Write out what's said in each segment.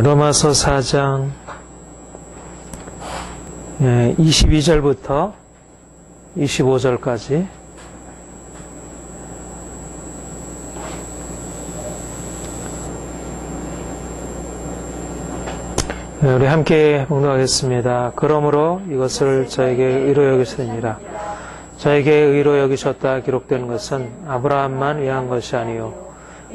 로마서 4장 22절부터 25절까지 우리 함께 봉독하겠습니다. 그러므로 이것을 저에게 의로 여기시느니라. 저에게 의로 여기셨다 기록된 것은 아브라함만 위한 것이 아니요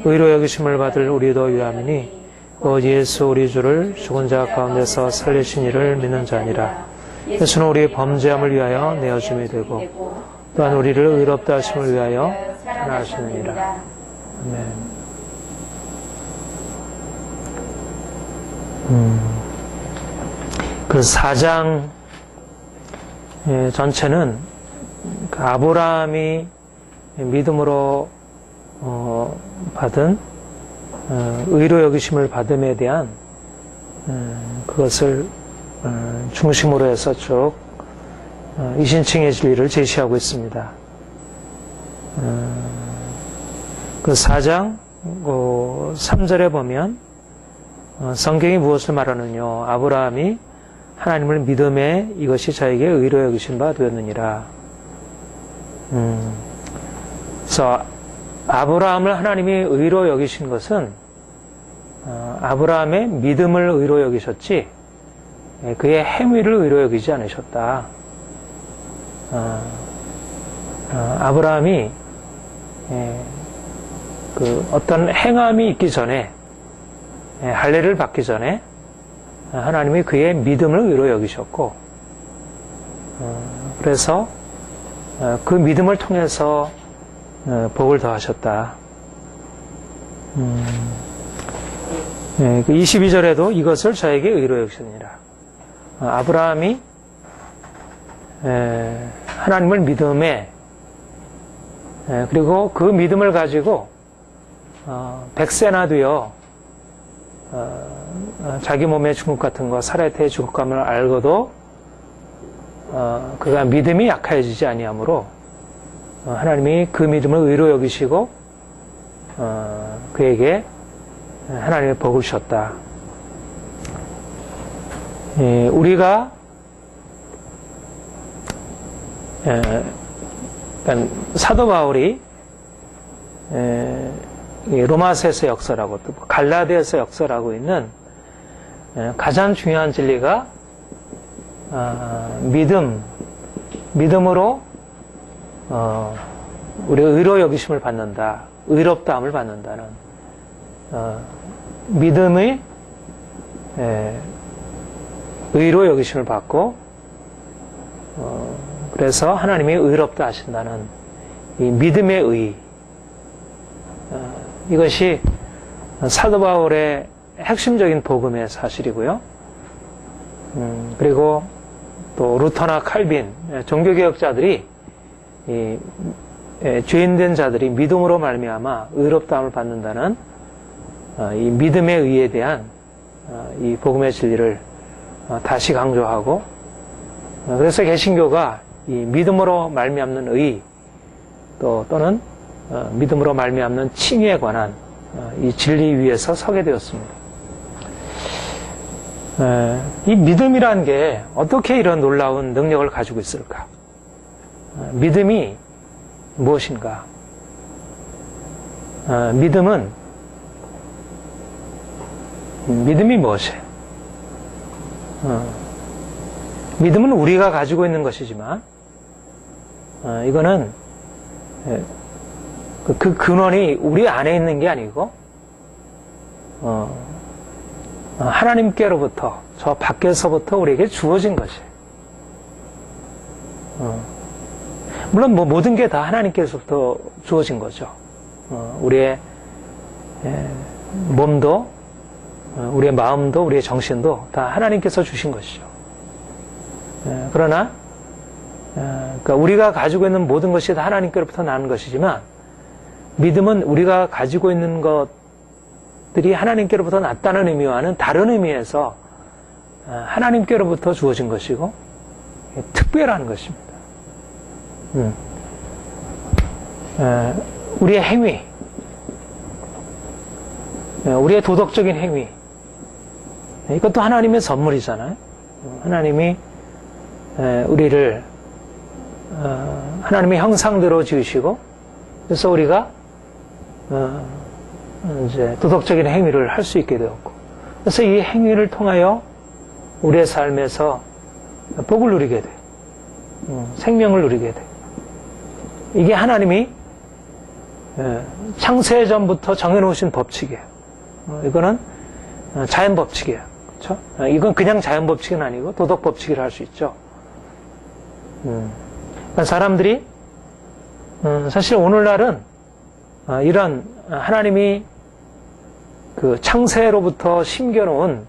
의로 여기심을 받을 우리도 위함이니 곧 예수 우리 주를 죽은 자 가운데서 살리신 이를 믿는 자니라. 예수는 우리의 범죄함을 위하여 내어줌이 되고 또한 우리를 의롭다 하심을 위하여 하나하시느니라. 아멘. 그 4장 전체는 아브라함이 믿음으로 받은 의로 여기심을 받음에 대한 그것을 중심으로 해서 쭉 이신칭의 진리를 제시하고 있습니다. 그 4장 3절에 보면 성경이 무엇을 말하느냐. 아브라함이 하나님을 믿음에 이것이 자에게 의로 여기신 바 되었느니라. 그래서 아브라함을 하나님이 의로 여기신 것은 아브라함의 믿음을 의로 여기셨지 그의 행위를 의로 여기지 않으셨다. 아브라함이 그 어떤 행함이 있기 전에 할례를 받기 전에 하나님이 그의 믿음을 의로 여기셨고 그래서 그 믿음을 통해서 복을 더하셨다. 22절에도 이것을 저에게 의로 여기시니라. 아브라함이 하나님을 믿음에 그리고 그 믿음을 가지고 100세나 되어 자기 몸의 중국 같은 거 사레테의 죽음감을 알고도 그가 믿음이 약해지지 아니하므로 하나님이 그 믿음을 의로 여기시고 그에게 하나님의 복을 주셨다. 우리가 그러니까 사도 바울이 로마서에서 역설하고 또 갈라디아에서 역설하고 있는 가장 중요한 진리가 믿음으로 우리가 의로 여기심을 받는다, 의롭다함을 받는다는 믿음의 의로 여기심을 받고 그래서 하나님이 의롭다 하신다는 이 믿음의 의, 이것이 사도 바울의 핵심적인 복음의 사실이고요. 그리고 또 루터나 칼빈 종교개혁자들이 죄인된 자들이 믿음으로 말미암아 의롭다함을 받는다는 이 믿음의 의에 대한 이 복음의 진리를 다시 강조하고 그래서 개신교가 이 믿음으로 말미암는 의 또는 믿음으로 말미암는 칭의에 관한 이 진리 위에서 서게 되었습니다. 이 믿음이란 게 어떻게 이런 놀라운 능력을 가지고 있을까? 믿음이 무엇인가? 믿음이 무엇이에요? 믿음은 우리가 가지고 있는 것이지만 이거는 그 근원이 우리 안에 있는 게 아니고 하나님께로부터 저 밖에서부터 우리에게 주어진 것이에요. 물론 모든 게 다 하나님께서부터 주어진 거죠. 우리의 몸도 우리의 마음도 우리의 정신도 다 하나님께서 주신 것이죠. 그러나 그러니까 우리가 가지고 있는 모든 것이 다 하나님께로부터 나는 것이지만 믿음은 우리가 가지고 있는 것들이 하나님께로부터 났다는 의미와는 다른 의미에서 하나님께로부터 주어진 것이고 특별한 것입니다. 우리의 행위, 우리의 도덕적인 행위, 이것도 하나님의 선물이잖아요. 하나님이 우리를 하나님의 형상대로 지으시고, 그래서 우리가 이제 도덕적인 행위를 할 수 있게 되었고, 그래서 이 행위를 통하여 우리의 삶에서 복을 누리게 돼, 생명을 누리게 돼. 이게 하나님이 창세 전부터 정해놓으신 법칙이에요. 이거는 자연 법칙이에요. 그렇죠? 이건 그냥 자연 법칙은 아니고 도덕 법칙이라 할 수 있죠. 그러니까 사람들이 사실 오늘날은 이런 하나님이 그 창세로부터 심겨놓은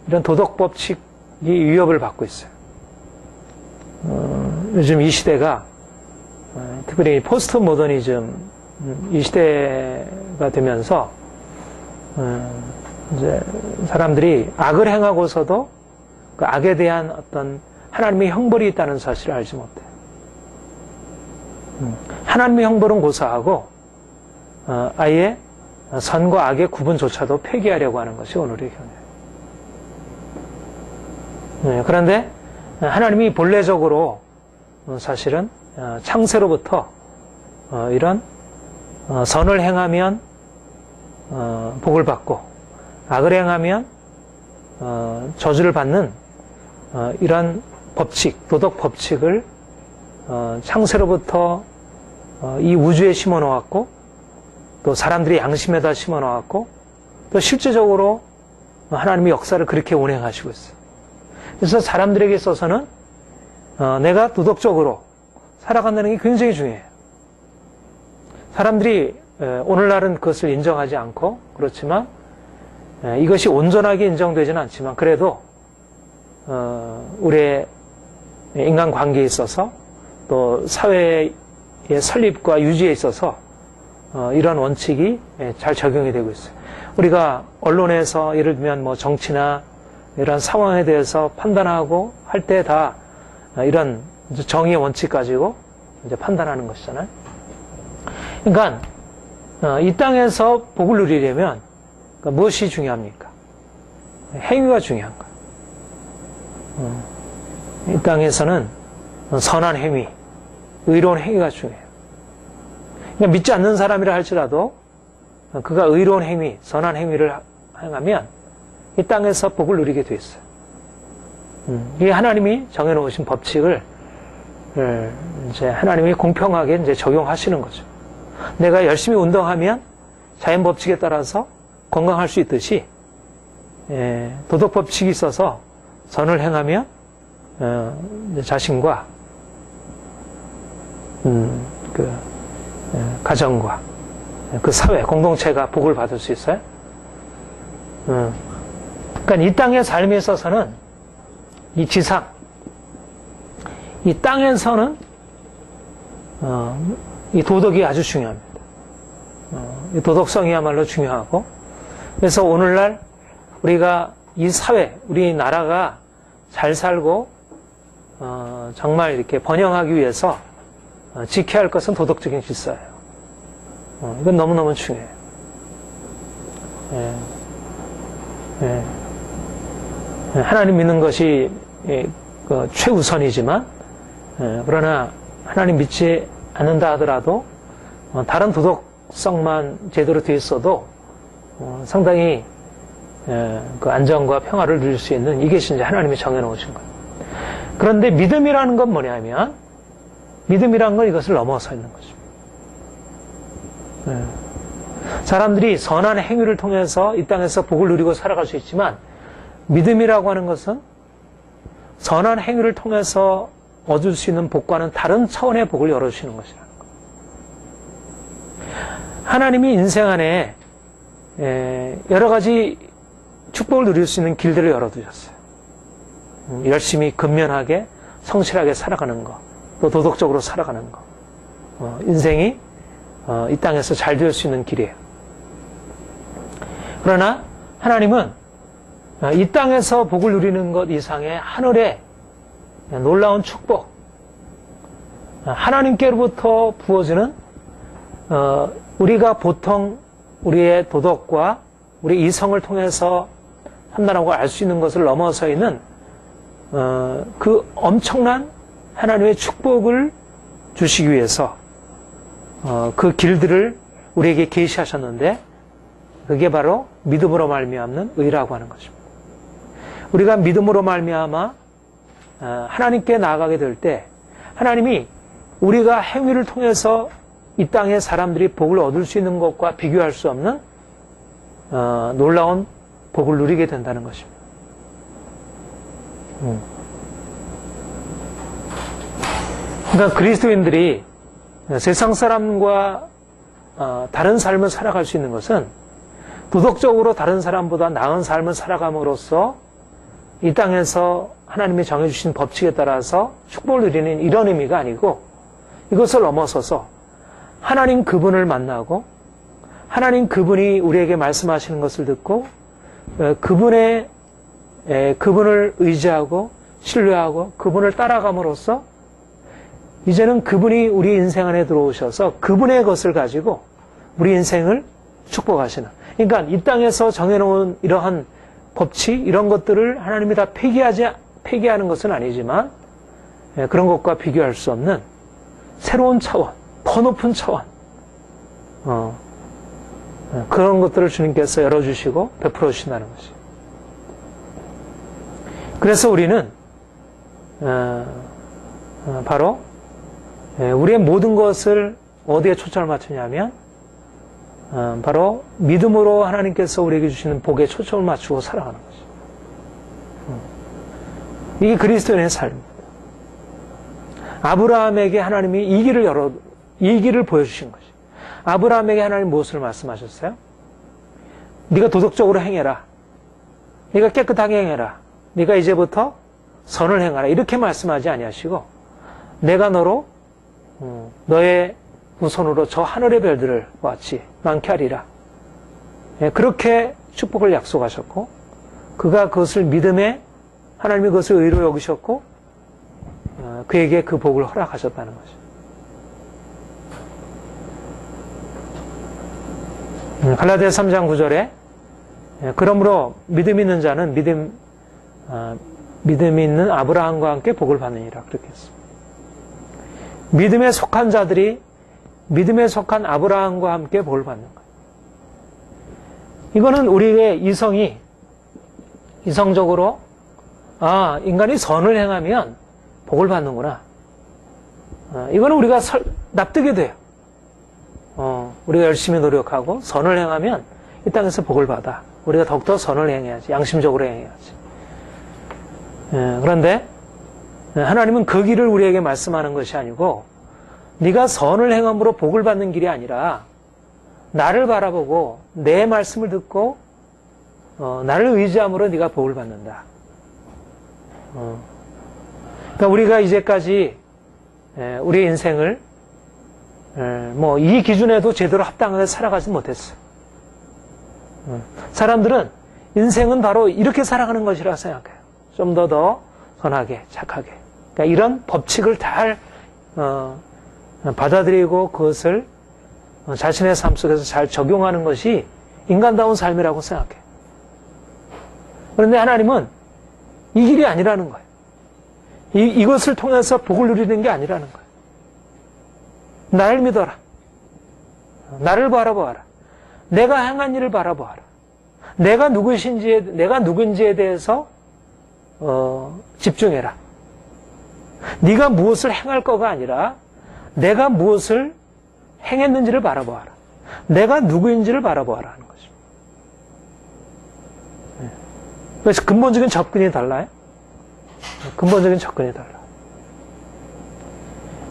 이런 도덕 법칙이 위협을 받고 있어요. 요즘 이 시대가 특별히 포스트 모더니즘 이 시대가 되면서 이제 사람들이 악을 행하고서도 그 악에 대한 어떤 하나님의 형벌이 있다는 사실을 알지 못해요. 하나님의 형벌은 고사하고 아예 선과 악의 구분조차도 폐기하려고 하는 것이 오늘의 경우예요. 그런데 하나님이 본래적으로 사실은 창세로부터 이런 선을 행하면 복을 받고 악을 행하면 저주를 받는 이런 법칙, 도덕 법칙을 창세로부터 이 우주에 심어 놓았고, 또 사람들이 양심에다 심어 놓았고, 또 실제적으로 하나님의 역사를 그렇게 운행하시고 있어요. 그래서 사람들에게 있어서는 내가 도덕적으로 살아간다는 게 굉장히 중요해요. 사람들이 오늘날은 그것을 인정하지 않고, 그렇지만 이것이 온전하게 인정되지는 않지만, 그래도 우리의 인간관계에 있어서 또 사회의 설립과 유지에 있어서 이런 원칙이 잘 적용이 되고 있어요. 우리가 언론에서 예를 들면 뭐 정치나 이런 상황에 대해서 판단하고 할 때 다 이런 정의의 원칙 가지고 이제 판단하는 것이잖아요. 그러니까 이 땅에서 복을 누리려면 그러니까 무엇이 중요합니까? 행위가 중요한 거예요. 이 땅에서는 선한 행위, 의로운 행위가 중요해요. 그러니까 믿지 않는 사람이라 할지라도 그가 의로운 행위, 선한 행위를 행하면 이 땅에서 복을 누리게 돼 있어요. 이게 하나님이 정해놓으신 법칙을 이제 하나님이 공평하게 이제 적용하시는 거죠. 내가 열심히 운동하면 자연 법칙에 따라서 건강할 수 있듯이 도덕 법칙이 있어서 선을 행하면 자신과 가정과 그 사회 공동체가 복을 받을 수 있어요. 그러니까 이 땅의 삶에 있어서는 이 지상, 이 땅에서는 이 도덕이 아주 중요합니다. 이 도덕성이야말로 중요하고, 그래서 오늘날 우리가 이 사회, 우리 나라가 잘 살고 정말 이렇게 번영하기 위해서 지켜야 할 것은 도덕적인 질서예요. 이건 너무너무 중요해요. 하나님 믿는 것이 최우선이지만, 그러나 하나님 믿지 않는다 하더라도 다른 도덕성만 제대로 되어 있어도 상당히 그 안정과 평화를 누릴 수 있는, 이것이 이제 하나님이 정해놓으신 거예요. 그런데 믿음이라는 건 뭐냐면, 믿음이란 건 이것을 넘어서 있는 것입니다. 사람들이 선한 행위를 통해서 이 땅에서 복을 누리고 살아갈 수 있지만, 믿음이라고 하는 것은 선한 행위를 통해서 얻을 수 있는 복과는 다른 차원의 복을 열어주시는 것이라는 거예요. 하나님이 인생 안에 여러 가지 축복을 누릴 수 있는 길들을 열어두셨어요. 열심히 근면하게 성실하게 살아가는 것, 또 도덕적으로 살아가는 것, 인생이 이 땅에서 잘 될 수 있는 길이에요. 그러나 하나님은 이 땅에서 복을 누리는 것 이상의 하늘의 놀라운 축복, 하나님께로부터 부어지는 우리가 보통 우리의 도덕과 우리 이성을 통해서 한다라고 알 수 있는 것을 넘어서 있는 그 엄청난 하나님의 축복을 주시기 위해서 그 길들을 우리에게 계시하셨는데 그게 바로 믿음으로 말미암는 의라고 하는 것입니다. 우리가 믿음으로 말미암아 하나님께 나아가게 될 때 하나님이 우리가 행위를 통해서 이 땅의 사람들이 복을 얻을 수 있는 것과 비교할 수 없는 놀라운 복을 누리게 된다는 것입니다. 그러니까 그리스도인들이 세상 사람과 다른 삶을 살아갈 수 있는 것은 도덕적으로 다른 사람보다 나은 삶을 살아감으로써 이 땅에서 하나님이 정해주신 법칙에 따라서 축복을 누리는 이런 의미가 아니고 이것을 넘어서서 하나님 그분을 만나고 하나님 그분이 우리에게 말씀하시는 것을 듣고 그분을 의지하고 신뢰하고 그분을 따라감으로써 이제는 그분이 우리 인생 안에 들어오셔서 그분의 것을 가지고 우리 인생을 축복하시는, 그러니까 이 땅에서 정해놓은 이러한 법칙 이런 것들을 하나님이 다 폐기하는 것은 아니지만 그런 것과 비교할 수 없는 새로운 차원, 더 높은 차원 그런 것들을 주님께서 열어주시고 베풀어 주신다는 것이죠. 그래서 우리는 바로 우리의 모든 것을 어디에 초점을 맞추냐면 바로 믿음으로 하나님께서 우리에게 주시는 복에 초점을 맞추고 살아가는 것이죠. 이게 그리스도인의 삶입니다. 아브라함에게 하나님이 이 길을 보여주신 것이죠. 아브라함에게 하나님 무엇을 말씀하셨어요? 네가 도덕적으로 행해라. 네가 깨끗하게 행해라. 네가 이제부터 선을 행하라. 이렇게 말씀하지 아니하시고 내가 너로 너의 후손으로 저 하늘의 별들을 같이 많게 하리라. 그렇게 축복을 약속하셨고 그가 그것을 믿음에 하나님이 그것을 의로 여기셨고 그에게 그 복을 허락하셨다는 거죠. 갈라디아 3장 9절에 그러므로 믿음 있는 자는 믿음이 있는 아브라함과 함께 복을 받느니라 그렇게 했습니다. 믿음에 속한 자들이 믿음에 속한 아브라함과 함께 복을 받는 거예요. 이거는 우리의 이성적으로 인간이 선을 행하면 복을 받는구나. 이거는 우리가 납득이 돼요. 우리가 열심히 노력하고 선을 행하면 이 땅에서 복을 받아. 우리가 더욱더 선을 행해야지. 양심적으로 행해야지. 그런데 하나님은 그 길을 우리에게 말씀하는 것이 아니고 네가 선을 행함으로 복을 받는 길이 아니라 나를 바라보고 내 말씀을 듣고 나를 의지함으로 네가 복을 받는다. 그러니까 우리가 이제까지 우리의 인생을 이 기준에도 제대로 합당하게 살아가지 못했어요. 사람들은 인생은 바로 이렇게 살아가는 것이라 생각해요. 좀 더 선하게, 착하게. 그러니까 이런 법칙을 잘 받아들이고 그것을 자신의 삶 속에서 잘 적용하는 것이 인간다운 삶이라고 생각해요. 그런데 하나님은 이 길이 아니라는 거예요. 이것을 통해서 복을 누리는 게 아니라는 거예요. 나를 믿어라. 나를 바라보아라. 내가 행한 일을 바라보아라. 내가 누군지에 대해서 집중해라. 네가 무엇을 행할 거가 아니라 내가 무엇을 행했는지를 바라보아라. 내가 누구인지를 바라보아라 하는 것입니다. 그래서 근본적인 접근이 달라요. 근본적인 접근이 달라요.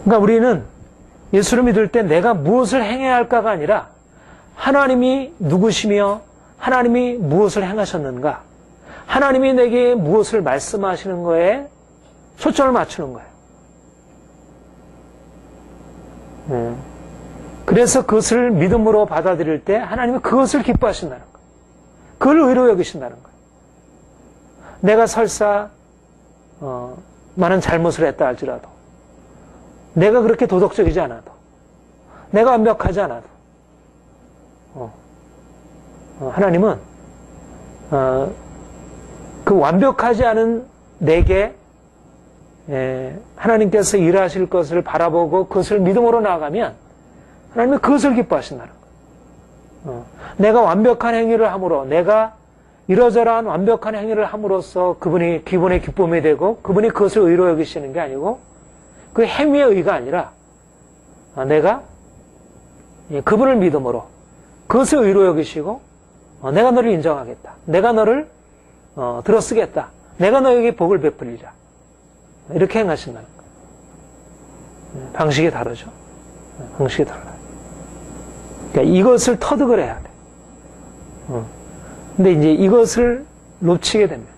그러니까 우리는 예수를 믿을 때 내가 무엇을 행해야 할까가 아니라 하나님이 누구시며 하나님이 무엇을 행하셨는가, 하나님이 내게 무엇을 말씀하시는 거에 초점을 맞추는 거예요. 그래서 그것을 믿음으로 받아들일 때 하나님은 그것을 기뻐하신다는 거예요. 그걸 의로 여기신다는 거예요. 내가 설사 많은 잘못을 했다 할지라도, 내가 그렇게 도덕적이지 않아도, 내가 완벽하지 않아도 하나님은 그 완벽하지 않은 내게 하나님께서 일하실 것을 바라보고 그것을 믿음으로 나아가면 하나님은 그것을 기뻐하신다는 거예요. 내가 완벽한 행위를 함으로, 내가 이러저러한 완벽한 행위를 함으로써 그분이 기본의 기쁨이 되고 그분이 그것을 의로 여기시는 게 아니고 그 행위의 의가 아니라 내가 그분을 믿음으로 그것을 의로 여기시고 내가 너를 인정하겠다. 내가 너를 들어쓰겠다. 내가 너에게 복을 베풀리라. 이렇게 행하신다는 거예요. 방식이 다르죠. 방식이 달라요. 그러니까 이것을 터득을 해야 돼. 근데 이제 이것을 놓치게 됩니다.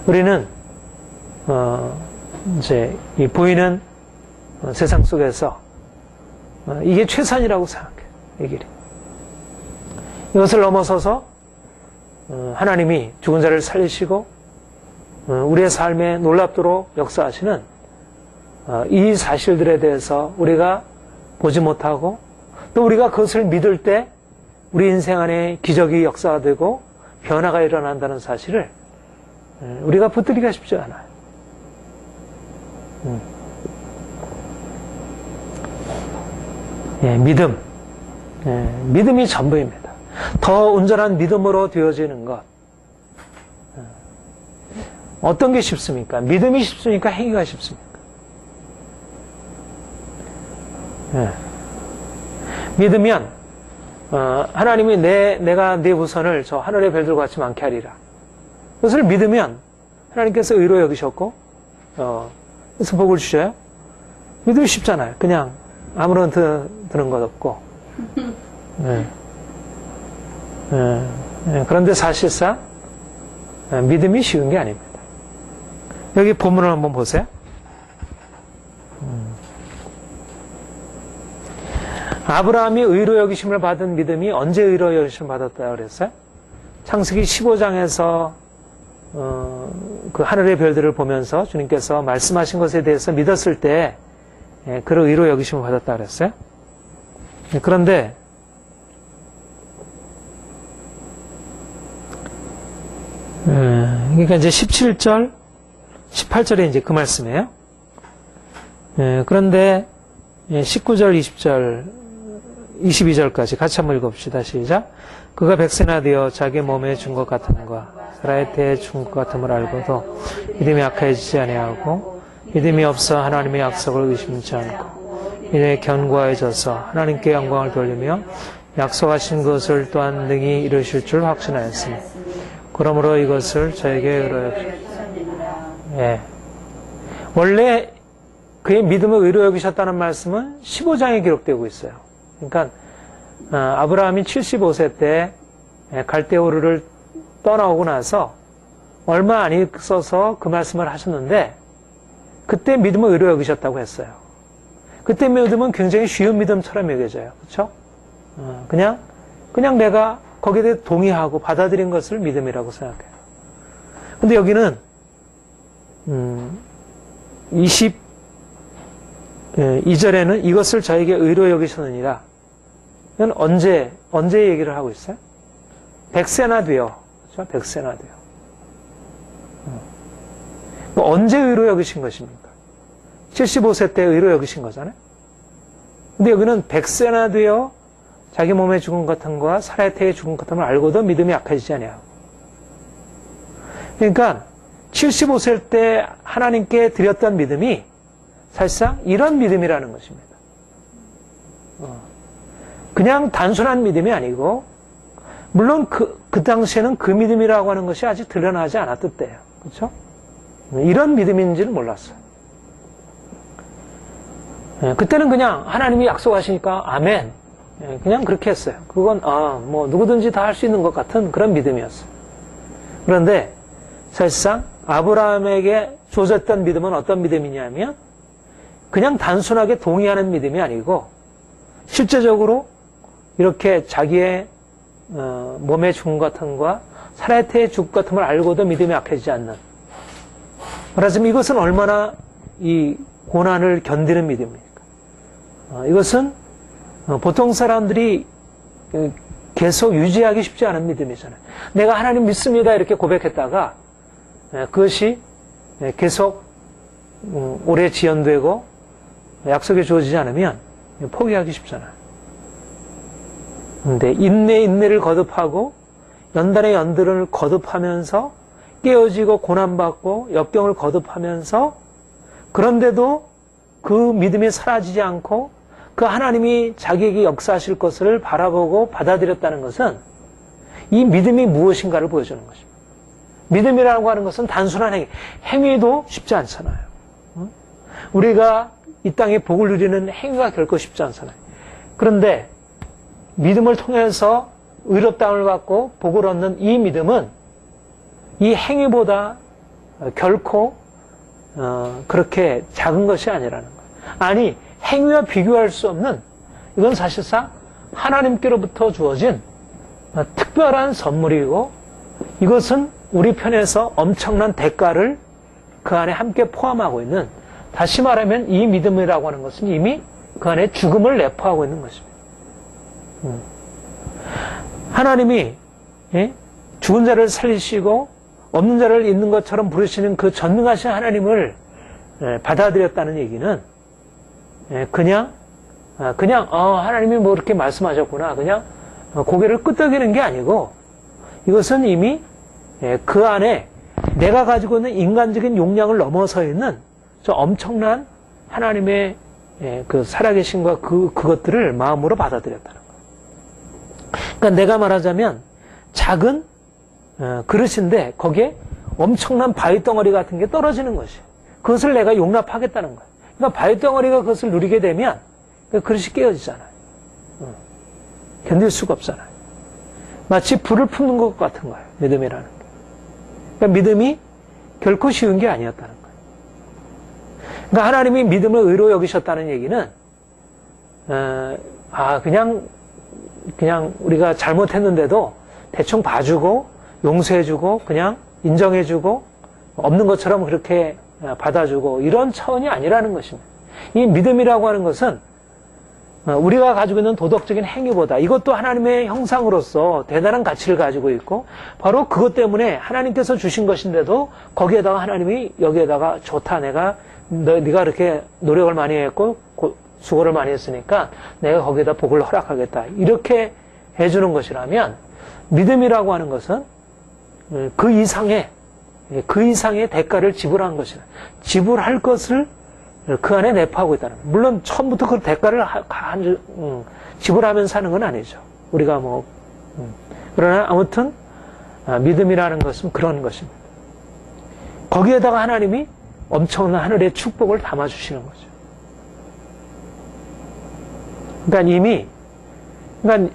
우리는 이제 이 보이는 세상 속에서 이게 최선이라고 생각해요. 이 길이. 이것을 넘어서서 하나님이 죽은 자를 살리시고 우리의 삶에 놀랍도록 역사하시는 이 사실들에 대해서 우리가 보지 못하고 또 우리가 그것을 믿을 때 우리 인생 안에 기적이 역사되고 변화가 일어난다는 사실을 우리가 붙들기가 쉽지 않아요. 믿음. 믿음이 전부입니다. 더 온전한 믿음으로 되어지는 것. 어떤 게 쉽습니까? 믿음이 쉽습니까? 행위가 쉽습니까? 믿으면 하나님이 내가 네 후손을 저 하늘의 별들과 같이 많게 하리라. 그것을 믿으면 하나님께서 의로 여기셨고 그래서 복을 주셔요. 믿음이 쉽잖아요. 그냥 아무런 드는 것 없고. 그런데 사실상 믿음이 쉬운 게 아닙니다. 여기 본문을 한번 보세요. 아브라함이 의로 여기심을 받은 믿음이 언제 의로 여기심을 받았다고 그랬어요? 창세기 15장에서 그 하늘의 별들을 보면서 주님께서 말씀하신 것에 대해서 믿었을 때 그를 의로 여기심을 받았다고 그랬어요. 그런데 그러니까 이제 17절, 18절에 이제 그 말씀이에요. 그런데 19절, 20절, 22절까지 같이 한번 읽어봅시다. 시작. 그가 백세나 되어 자기 몸에 준 것 같음과 사라의 태에 준 것 같음을 알고도 믿음이 약해지지 아니하고 믿음이 없어 하나님의 약속을 의심치 않고 이내 견고해져서 하나님께 영광을 돌리며 약속하신 것을 또한 능히 이루실 줄 확신하였으니 그러므로 이것을 저에게 의로 여기셨다. 원래 그의 믿음을 의로 여기셨다는 말씀은 15장에 기록되고 있어요. 그러니까 아브라함이 75세 때 갈대우르를 떠나오고 나서 얼마 안 있어서 그 말씀을 하셨는데 그때 믿음을 의로 여기셨다고 했어요. 그때 믿음은 굉장히 쉬운 믿음처럼 여겨져요. 그렇죠? 그냥 내가 거기에 대해 동의하고 받아들인 것을 믿음이라고 생각해요. 근데 여기는 22절에는 이것을 저에게 의로 여기셨느니라. 이건 언제 얘기를 하고 있어요? 100세나 되어. 그렇죠? 100세나 되어. 언제 의로 여기신 것입니까? 75세 때 의로 여기신 거잖아요. 근데 여기는 100세나 되어 자기 몸에 죽은 것과 사라의 태에 죽은 것을 알고도 믿음이 약해지지 아니하고. 그러니까 75세 때 하나님께 드렸던 믿음이 사실상 이런 믿음이라는 것입니다. 그냥 단순한 믿음이 아니고 물론 그 당시에는 그 믿음이라고 하는 것이 아직 드러나지 않았을 때예요. 그렇죠? 이런 믿음인지는 몰랐어요. 그때는 그냥 하나님이 약속하시니까 아멘. 그냥 그렇게 했어요. 그건 뭐 누구든지 다 할 수 있는 것 같은 그런 믿음이었어요. 그런데 사실상 아브라함에게 주어졌던 믿음은 어떤 믿음이냐면 그냥 단순하게 동의하는 믿음이 아니고 실제적으로 이렇게 자기의 몸의 죽음 같음과 사라의 태의 죽음 같음을 알고도 믿음이 약해지지 않는. 말하자면 이것은 얼마나 이 고난을 견디는 믿음입니까? 이것은 보통 사람들이 계속 유지하기 쉽지 않은 믿음이잖아요. 내가 하나님 믿습니다 이렇게 고백했다가 그것이 계속 오래 지연되고 약속이 주어지지 않으면 포기하기 쉽잖아요. 근데 인내를 거듭하고 연단의 연들을 거듭하면서 깨어지고 고난받고 역경을 거듭하면서 그런데도 그 믿음이 사라지지 않고 그 하나님이 자기에게 역사하실 것을 바라보고 받아들였다는 것은 이 믿음이 무엇인가를 보여주는 것입니다. 믿음이라고 하는 것은 단순한 행위도 쉽지 않잖아요. 우리가 이 땅에 복을 누리는 행위가 결코 쉽지 않잖아요. 그런데 믿음을 통해서 의롭다함을 받고 복을 얻는 이 믿음은 이 행위보다 결코 그렇게 작은 것이 아니라는 거예요. 아니, 행위와 비교할 수 없는, 이건 사실상 하나님께로부터 주어진 특별한 선물이고, 이것은 우리 편에서 엄청난 대가를 그 안에 함께 포함하고 있는, 다시 말하면 이 믿음이라고 하는 것은 이미 그 안에 죽음을 내포하고 있는 것입니다. 하나님이 죽은 자를 살리시고 없는 자를 있는 것처럼 부르시는 그 전능하신 하나님을 받아들였다는 얘기는 그냥 하나님이 뭐 이렇게 말씀하셨구나 그냥 고개를 끄덕이는 게 아니고, 이것은 이미 그 안에 내가 가지고 있는 인간적인 용량을 넘어서 있는 저 엄청난 하나님의 그 살아계신과 그것들을 마음으로 받아들였다는 거예요. 그러니까 내가 말하자면 작은 그릇인데 거기에 엄청난 바위덩어리 같은 게 떨어지는 것이에요. 그것을 내가 용납하겠다는 거예요. 그러니까 바위덩어리가 그것을 누리게 되면 그 그릇이 깨어지잖아요. 견딜 수가 없잖아요. 마치 불을 품는 것 같은 거예요. 믿음이라는 게. 그러니까 믿음이 결코 쉬운 게 아니었다는 거예요. 그러니까 하나님이 믿음을 의로 여기셨다는 얘기는 그냥 우리가 잘못했는데도 대충 봐주고 용서해주고 그냥 인정해주고 없는 것처럼 그렇게 받아주고 이런 차원이 아니라는 것입니다. 이 믿음이라고 하는 것은 우리가 가지고 있는 도덕적인 행위보다 이것도 하나님의 형상으로서 대단한 가치를 가지고 있고, 바로 그것 때문에 하나님께서 주신 것인데도 거기에다가 하나님이 여기에다가 좋다, 네가 이렇게 노력을 많이 했고 수고를 많이 했으니까 내가 거기에다 복을 허락하겠다, 이렇게 해주는 것이라면, 믿음이라고 하는 것은 그 이상의 대가를 지불한 것이다. 지불할 것을 그 안에 내포하고 있다는 거예요. 물론 처음부터 그 대가를 지불하면서 하는 건 아니죠. 우리가 그러나 아무튼 믿음이라는 것은 그런 것입니다. 거기에다가 하나님이 엄청난 하늘의 축복을 담아주시는 거죠. 그러니까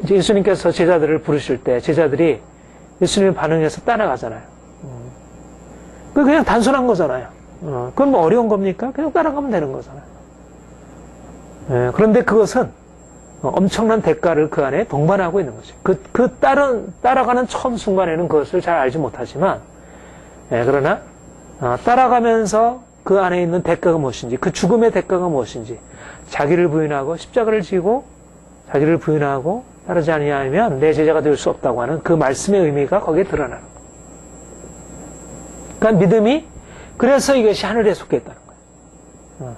예수님께서 제자들을 부르실 때 제자들이 예수님의 반응해서 따라가잖아요. 그냥 단순한 거잖아요. 그건 뭐 어려운 겁니까? 그냥 따라가면 되는 거잖아요. 그런데 그것은 엄청난 대가를 그 안에 동반하고 있는 거죠. 따라가는 처음 순간에는 그것을 잘 알지 못하지만, 그러나 따라가면서 그 안에 있는 대가가 무엇인지, 그 죽음의 대가가 무엇인지, 자기를 부인하고 십자가를 지고 자기를 부인하고 따르지 아니하면 내 제자가 될 수 없다고 하는 그 말씀의 의미가 거기에 드러나는 거예요. 그러니까 믿음이, 그래서 이것이 하늘에 속해 있다는 거예요.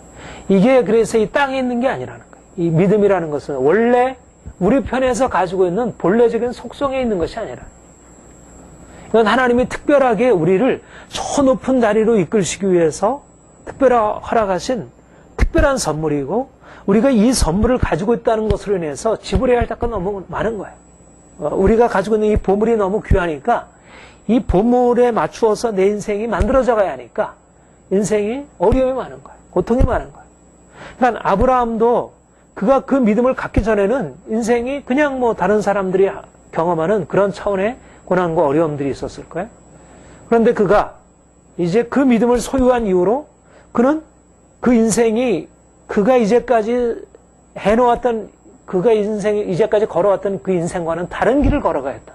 이게 그래서 이 땅에 있는 게 아니라는 거예요. 이 믿음이라는 것은 원래 우리 편에서 가지고 있는 본래적인 속성에 있는 것이 아니라, 이건 하나님이 특별하게 우리를 저 높은 자리로 이끌시기 위해서 특별히 허락하신 특별한 선물이고, 우리가 이 선물을 가지고 있다는 것으로 인해서 지불해야 할 대가가 너무 많은 거예요. 우리가 가지고 있는 이 보물이 너무 귀하니까 이 보물에 맞추어서 내 인생이 만들어져 가야 하니까 인생이 어려움이 많은 거예요. 고통이 많은 거예요. 그러니까 아브라함도 그가 그 믿음을 갖기 전에는 인생이 그냥 다른 사람들이 경험하는 그런 차원의 고난과 어려움들이 있었을 거예요. 그런데 그가 이제 그 믿음을 소유한 이후로 그는 그 인생이 그가 이제까지 해놓았던, 그가 이제까지 걸어왔던 그 인생과는 다른 길을 걸어가야 했다.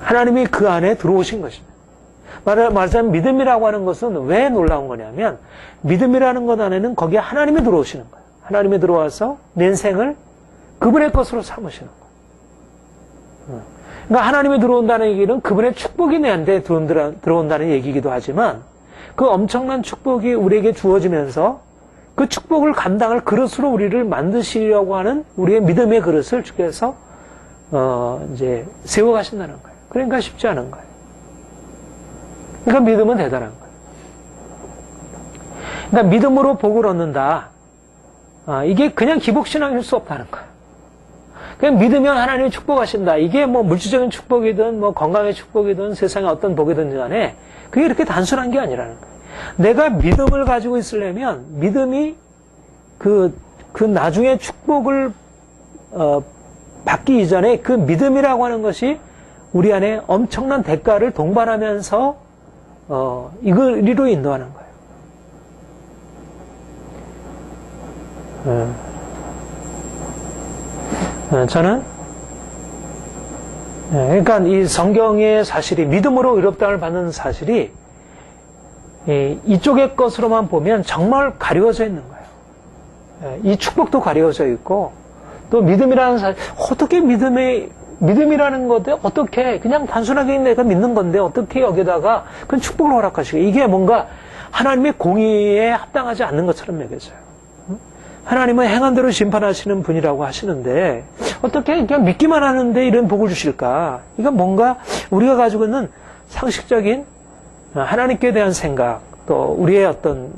하나님이 그 안에 들어오신 것입니다. 말하자면 믿음이라고 하는 것은 왜 놀라운 거냐면, 믿음이라는 것 안에는 거기에 하나님이 들어오시는 거예요. 하나님이 들어와서 내 인생을 그분의 것으로 삼으시는 거예요. 그러니까 하나님이 들어온다는 얘기는 그분의 축복이 내한테 들어온다는 얘기이기도 하지만 그 엄청난 축복이 우리에게 주어지면서 그 축복을 감당할 그릇으로 우리를 만드시려고 하는 우리의 믿음의 그릇을 주께서 이제 세워가신다는 거예요. 그러니까 쉽지 않은 거예요. 그러니까 믿음은 대단한 거예요. 그러니까 믿음으로 복을 얻는다. 이게 그냥 기복신앙일 수 없다는 거예요. 그냥 믿으면 하나님이 축복하신다. 이게 뭐 물질적인 축복이든 뭐 건강의 축복이든 세상의 어떤 복이든 간에 그게 이렇게 단순한 게 아니라는 거예요. 내가 믿음을 가지고 있으려면 믿음이 그 나중에 축복을 받기 이전에 그 믿음이라고 하는 것이 우리 안에 엄청난 대가를 동반하면서 이리로 인도하는 거예요. 저는 그러니까 이 성경의 사실이 믿음으로 의롭다함을 받는 사실이 이쪽의 것으로만 보면 정말 가려워져 있는 거예요. 이 축복도 가려워져 있고 또 믿음이라는 사실 어떻게 믿음이라는 건데 어떻게 그냥 단순하게 내가 믿는 건데 어떻게 여기다가 그런 축복을 허락하시고 이게 뭔가 하나님의 공의에 합당하지 않는 것처럼 여겨져요. 하나님은 행한 대로 심판하시는 분이라고 하시는데 어떻게 그냥 믿기만 하는데 이런 복을 주실까? 이건 뭔가 우리가 가지고 있는 상식적인 하나님께 대한 생각, 또 우리의 어떤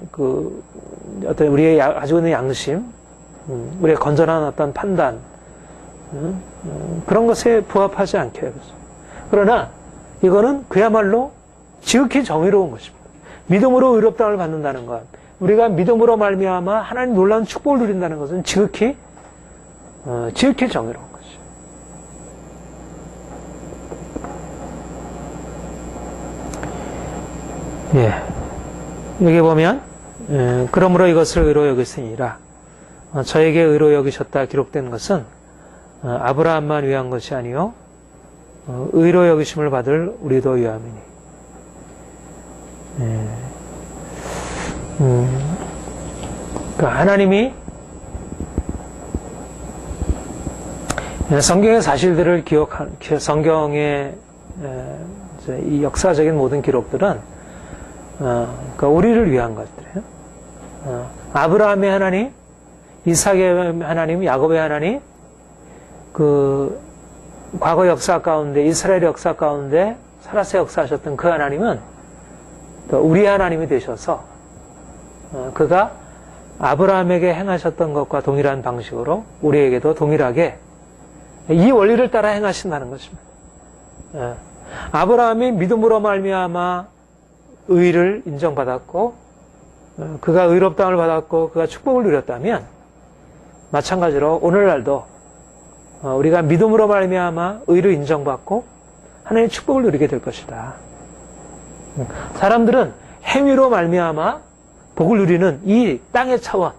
우리의 가지고 있는 양심, 우리의 건전한 어떤 판단, 그런 것에 부합하지 않게 해요. 그러나 이거는 그야말로 지극히 정의로운 것입니다. 믿음으로 의롭다함을 받는다는 것, 우리가 믿음으로 말미암아 하나님 놀라운 축복을 누린다는 것은 지극히 정의로운 것이죠. 예. 여기 보면 그러므로 이것을 의로 여기시니라. 저에게 의로 여기셨다 기록된 것은 아브라함만 위한 것이 아니요 의로 여기심을 받을 우리도 위함이니. 그러니까 하나님이 성경의 사실들을 성경의 이 역사적인 모든 기록들은 그러니까 우리를 위한 것들이에요. 아브라함의 하나님, 이삭의 하나님, 야곱의 하나님, 그 과거 역사 가운데 이스라엘 역사 가운데 살아서 역사하셨던 그 하나님은 또 우리 하나님이 되셔서 그가 아브라함에게 행하셨던 것과 동일한 방식으로 우리에게도 동일하게 이 원리를 따라 행하신다는 것입니다. 아브라함이 믿음으로 말미암아 의를 인정받았고 그가 의롭다함을 받았고 그가 축복을 누렸다면 마찬가지로 오늘날도 우리가 믿음으로 말미암아 의를 인정받고 하나님의 축복을 누리게 될 것이다. 사람들은 행위로 말미암아 복을 누리는 이 땅의 차원,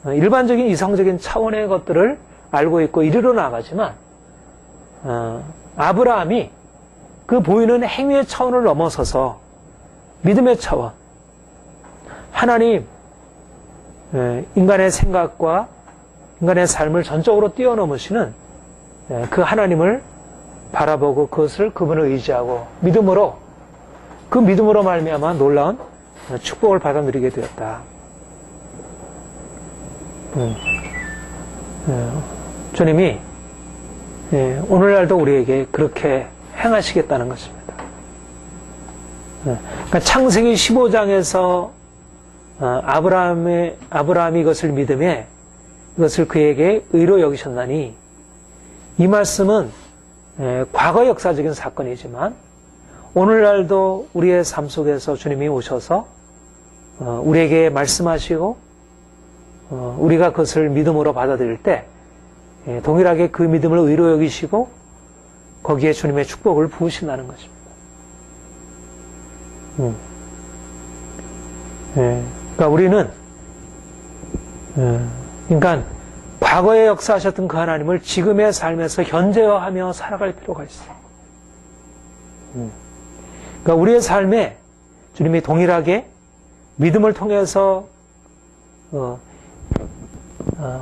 일반적인 이성적인 차원의 것들을 알고 있고 이리로 나아가지만 아브라함이 그 보이는 행위의 차원을 넘어서서 믿음의 차원, 하나님, 인간의 생각과 인간의 삶을 전적으로 뛰어넘으시는 그 하나님을 바라보고 그분을 의지하고 그 믿음으로 말미암아 놀라운 축복을 받아 누리게 되었다. 주님이 오늘날도 우리에게 그렇게 행하시겠다는 것입니다. 그러니까 창세기 15장에서 아브라함이 이것을 믿음에 이것을 그에게 의로 여기셨나니 이 말씀은 과거 역사적인 사건이지만 오늘날도 우리의 삶 속에서 주님이 오셔서 우리에게 말씀하시고 우리가 그것을 믿음으로 받아들일 때 동일하게 그 믿음을 의로 여기시고 거기에 주님의 축복을 부으신다는 것입니다. 그러니까 우리는 그러니까 과거에 역사하셨던 그 하나님을 지금의 삶에서 현재화하며 살아갈 필요가 있어요. 그러니까 우리의 삶에 주님이 동일하게 믿음을 통해서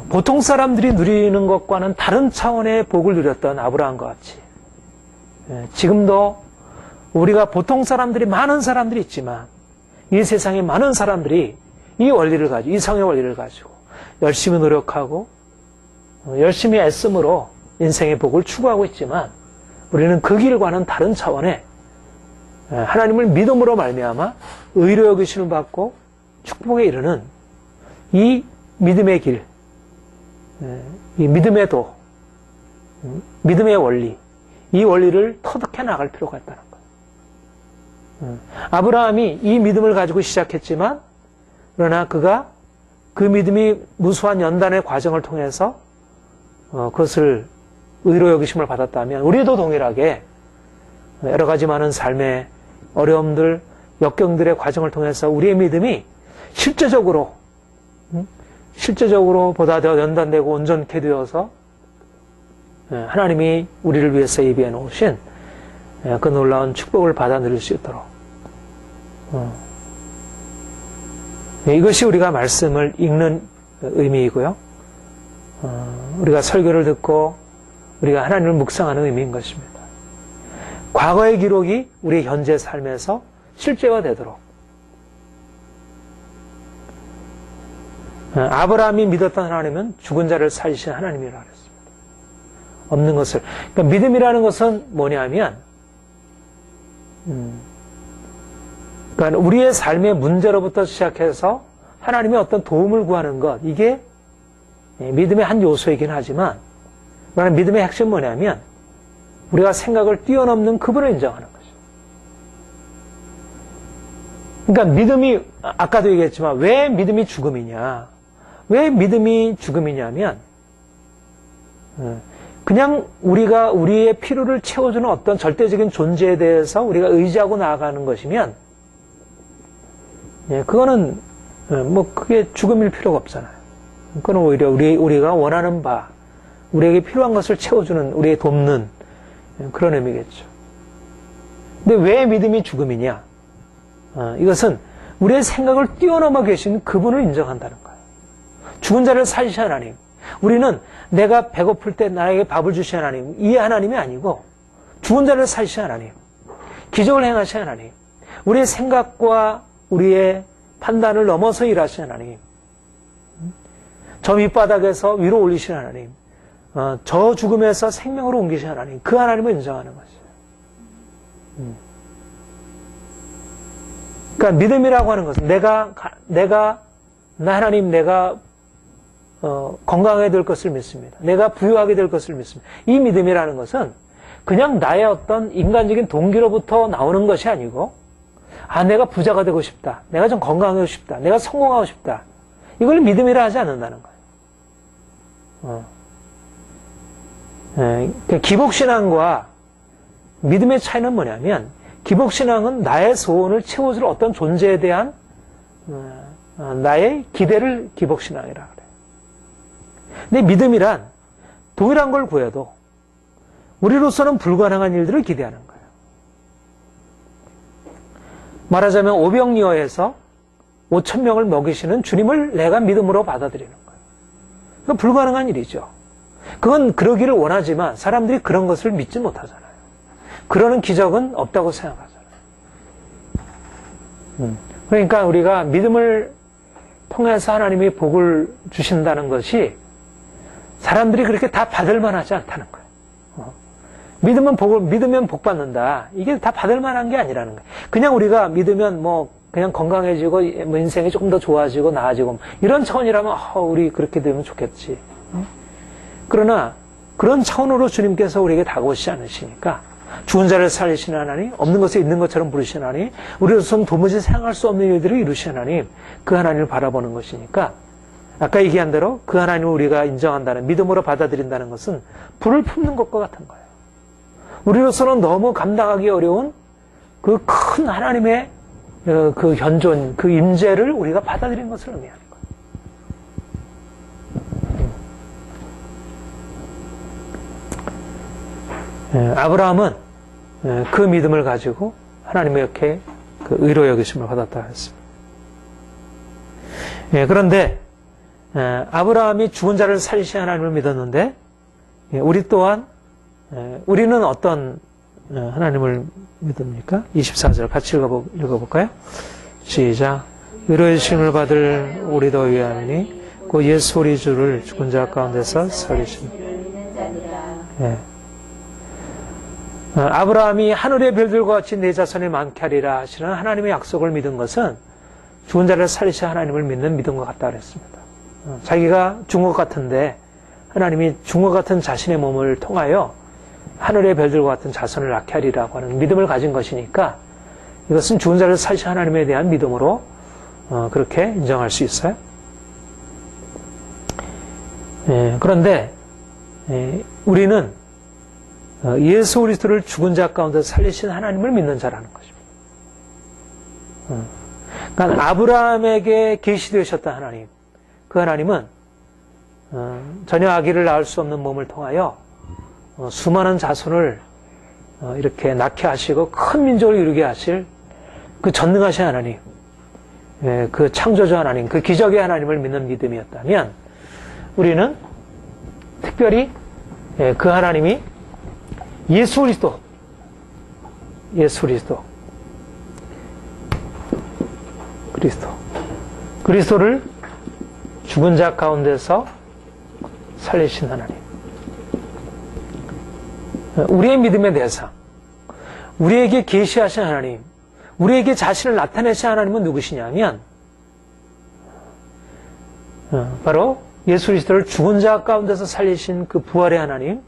보통 사람들이 누리는 것과는 다른 차원의 복을 누렸던 아브라함과 같이 지금도 우리가 보통 사람들이 많은 사람들이 있지만 이 세상에 많은 사람들이 이 원리를 가지고 이성의 원리를 가지고 열심히 노력하고 열심히 애씀으로 인생의 복을 추구하고 있지만 우리는 그 길과는 다른 차원의 하나님을 믿음으로 말미암아 의로 여기심을 받고 축복에 이르는 이 믿음의 길, 이 믿음의 도, 믿음의 원리, 이 원리를 터득해 나갈 필요가 있다는 거예요. 아브라함이 이 믿음을 가지고 시작했지만 그러나 그가 그 믿음이 무수한 연단의 과정을 통해서 그것을 의로 여기심을 받았다면 우리도 동일하게 여러 가지 많은 삶의 어려움들, 역경들의 과정을 통해서 우리의 믿음이 실제적으로 보다 더 연단되고 온전케 되어서 하나님이 우리를 위해서 예비해 놓으신 그 놀라운 축복을 받아 누릴 수 있도록 이것이 우리가 말씀을 읽는 의미이고요. 우리가 설교를 듣고 우리가 하나님을 묵상하는 의미인 것입니다. 과거의 기록이 우리 현재 삶에서 실제가 되도록 아브라함이 믿었던 하나님은 죽은 자를 살리신 하나님이라 그랬습니다. 없는 것을. 그러니까 믿음이라는 것은 뭐냐면 그러니까 우리의 삶의 문제로부터 시작해서 하나님의 어떤 도움을 구하는 것, 이게 믿음의 한 요소이긴 하지만 그러나 믿음의 핵심은 뭐냐면 우리가 생각을 뛰어넘는 그분을 인정하는 거죠. 그러니까 믿음이 아까도 얘기했지만 왜 믿음이 죽음이냐? 왜 믿음이 죽음이냐면 그냥 우리가 우리의 필요를 채워주는 어떤 절대적인 존재에 대해서 우리가 의지하고 나아가는 것이면 그거는 뭐 그게 죽음일 필요가 없잖아요. 그건 오히려 우리가 원하는 바, 우리에게 필요한 것을 채워주는, 우리의 돕는 그런 의미겠죠. 근데 왜 믿음이 죽음이냐? 이것은 우리의 생각을 뛰어넘어 계신 그분을 인정한다는 거예요. 죽은 자를 살리신 하나님. 우리는 내가 배고플 때 나에게 밥을 주신 하나님, 이 하나님이 아니고 죽은 자를 살리신 하나님, 기적을 행하신 하나님, 우리의 생각과 우리의 판단을 넘어서 일하신 하나님, 저 밑바닥에서 위로 올리신 하나님, 저 죽음에서 생명으로 옮기신 하나님, 그 하나님을 인정하는 것이에요. 그러니까 믿음이라고 하는 것은 나 하나님, 내가 건강하게 될 것을 믿습니다. 내가 부유하게 될 것을 믿습니다. 이 믿음이라는 것은 그냥 나의 어떤 인간적인 동기로부터 나오는 것이 아니고, 내가 부자가 되고 싶다. 내가 좀 건강하고 싶다. 내가 성공하고 싶다. 이걸 믿음이라 하지 않는다는 거예요. 기복신앙과 믿음의 차이는 뭐냐면, 기복신앙은 나의 소원을 채워줄 어떤 존재에 대한 나의 기대를 기복신앙이라 그래요. 근데 믿음이란 동일한 걸 구해도 우리로서는 불가능한 일들을 기대하는 거예요. 말하자면 오병이어에서 5,000명을 먹이시는 주님을 내가 믿음으로 받아들이는 거예요. 그건 불가능한 일이죠. 그건 그러기를 원하지만 사람들이 그런 것을 믿지 못하잖아요. 그러는 기적은 없다고 생각하잖아요. 그러니까 우리가 믿음을 통해서 하나님이 복을 주신다는 것이 사람들이 그렇게 다 받을 만하지 않다는 거예요. 믿으면 복 받는다. 이게 다 받을 만한 게 아니라는 거예요. 그냥 우리가 믿으면 그냥 건강해지고 인생이 조금 더 좋아지고 나아지고 이런 차원이라면 우리 그렇게 되면 좋겠지. 그러나 그런 차원으로 주님께서 우리에게 다가오시지 않으시니까 죽은 자를 살리시는 하나님, 없는 것을 있는 것처럼 부르시는 하나님, 우리로서는 도무지 생각할 수 없는 일들을 이루시는 하나님, 그 하나님을 바라보는 것이니까 아까 얘기한 대로 그 하나님을 우리가 인정한다는, 믿음으로 받아들인다는 것은 불을 품는 것과 같은 거예요. 우리로서는 너무 감당하기 어려운 그 큰 하나님의 그 현존, 그 임재를 우리가 받아들인 것을 의미하는 거예요. 아브라함은 그 믿음을 가지고 하나님의 이렇게 그 의로 여기심을 받았다 했습니다. 그런데 아브라함이 죽은 자를 살리신 하나님을 믿었는데 우리 또한 우리는 어떤 하나님을 믿습니까? 24절 같이 읽어볼까요? 시작. 의로의 쉼을 받을 우리도 위함이니 곧 예수 우리 주를 죽은 자 가운데서 살리신. 아브라함이 하늘의 별들과 같이 내 자손이 많게 하리라 하시는 하나님의 약속을 믿은 것은 죽은 자를 살리신 하나님을 믿는 믿음과 같다 그랬습니다. 자기가 죽은 것 같은데 하나님이 죽은 것 같은 자신의 몸을 통하여 하늘의 별들과 같은 자손을 낳게 하리라고 하는 믿음을 가진 것이니까 이것은 죽은 자를 살리신 하나님에 대한 믿음으로 그렇게 인정할 수 있어요. 그런데 우리는 예수 그리스도를 죽은 자 가운데 살리신 하나님을 믿는 자라는 것입니다. 그러니까 아브라함에게 계시되셨던 하나님, 그 하나님은 전혀 아기를 낳을 수 없는 몸을 통하여 수많은 자손을 이렇게 낳게 하시고 큰 민족을 이루게 하실 그 전능하신 하나님, 그 창조주 하나님, 그 기적의 하나님을 믿는 믿음이었다면 우리는 특별히 그 하나님이 예수 그리스도를 죽은 자 가운데서 살리신 하나님, 우리의 믿음의 대상, 우리에게 계시하신 하나님, 우리에게 자신을 나타내신 하나님은 누구시냐면 바로 예수 그리스도를 죽은 자 가운데서 살리신 그 부활의 하나님,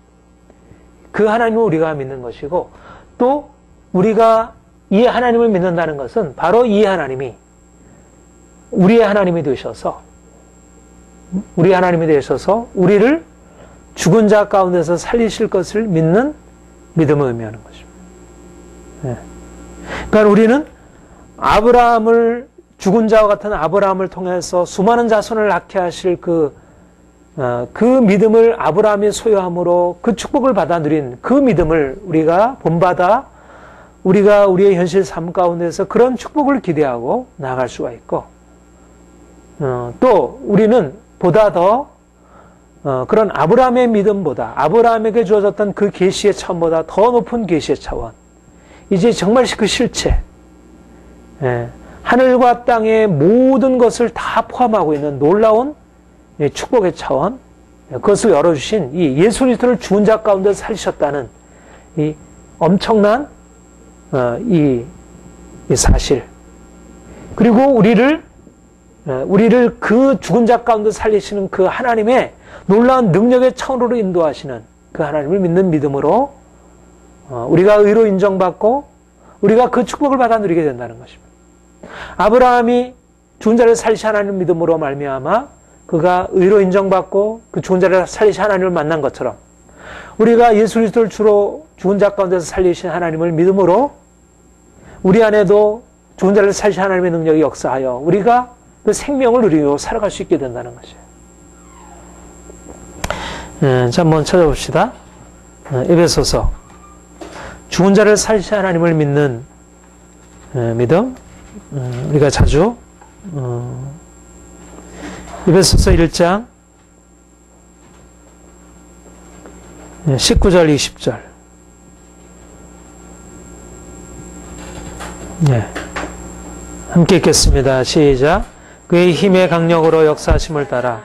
그 하나님을 우리가 믿는 것이고, 또 우리가 이 하나님을 믿는다는 것은 바로 이 하나님이 우리의 하나님이 되셔서 우리를 죽은 자 가운데서 살리실 것을 믿는 믿음을 의미하는 것입니다. 그러니까 우리는 아브라함을, 죽은 자와 같은 아브라함을 통해서 수많은 자손을 낳게 하실 그 믿음을 아브라함이 소유함으로 그 축복을 받아 누린 그 믿음을 우리가 본받아 우리가 우리의 현실 삶 가운데서 그런 축복을 기대하고 나아갈 수가 있고, 또 우리는 보다 더 그런 아브라함의 믿음보다, 아브라함에게 주어졌던 그 계시의 차원보다 더 높은 계시의 차원, 이제 정말 그 실체, 하늘과 땅의 모든 것을 다 포함하고 있는 놀라운 축복의 차원, 그것을 열어주신 이 예수 그리스도를 죽은 자 가운데 살리셨다는 이 엄청난 이 사실, 그리고 우리를 그 죽은 자 가운데 살리시는 그 하나님의 놀라운 능력의 차원으로 인도하시는 그 하나님을 믿는 믿음으로 우리가 의로 인정받고 우리가 그 축복을 받아 누리게 된다는 것입니다. 아브라함이 죽은 자를 살리신 하나님을 믿음으로 말미암아 그가 의로 인정받고 그 죽은 자를 살리신 하나님을 만난 것처럼 우리가 예수 그리스도를 주로 죽은 자 가운데서 살리신 하나님을 믿음으로 우리 안에도 죽은 자를 살리신 하나님의 능력이 역사하여 우리가 그 생명을 누리고 살아갈 수 있게 된다는 것이에요. 자, 한번 찾아봅시다. 에베소서. 죽은 자를 살리신 하나님을 믿는 믿음. 우리가 자주 에베소서 1장 19절 20절. 함께 읽겠습니다. 시작. 그의 힘의 강력으로 역사하심을 따라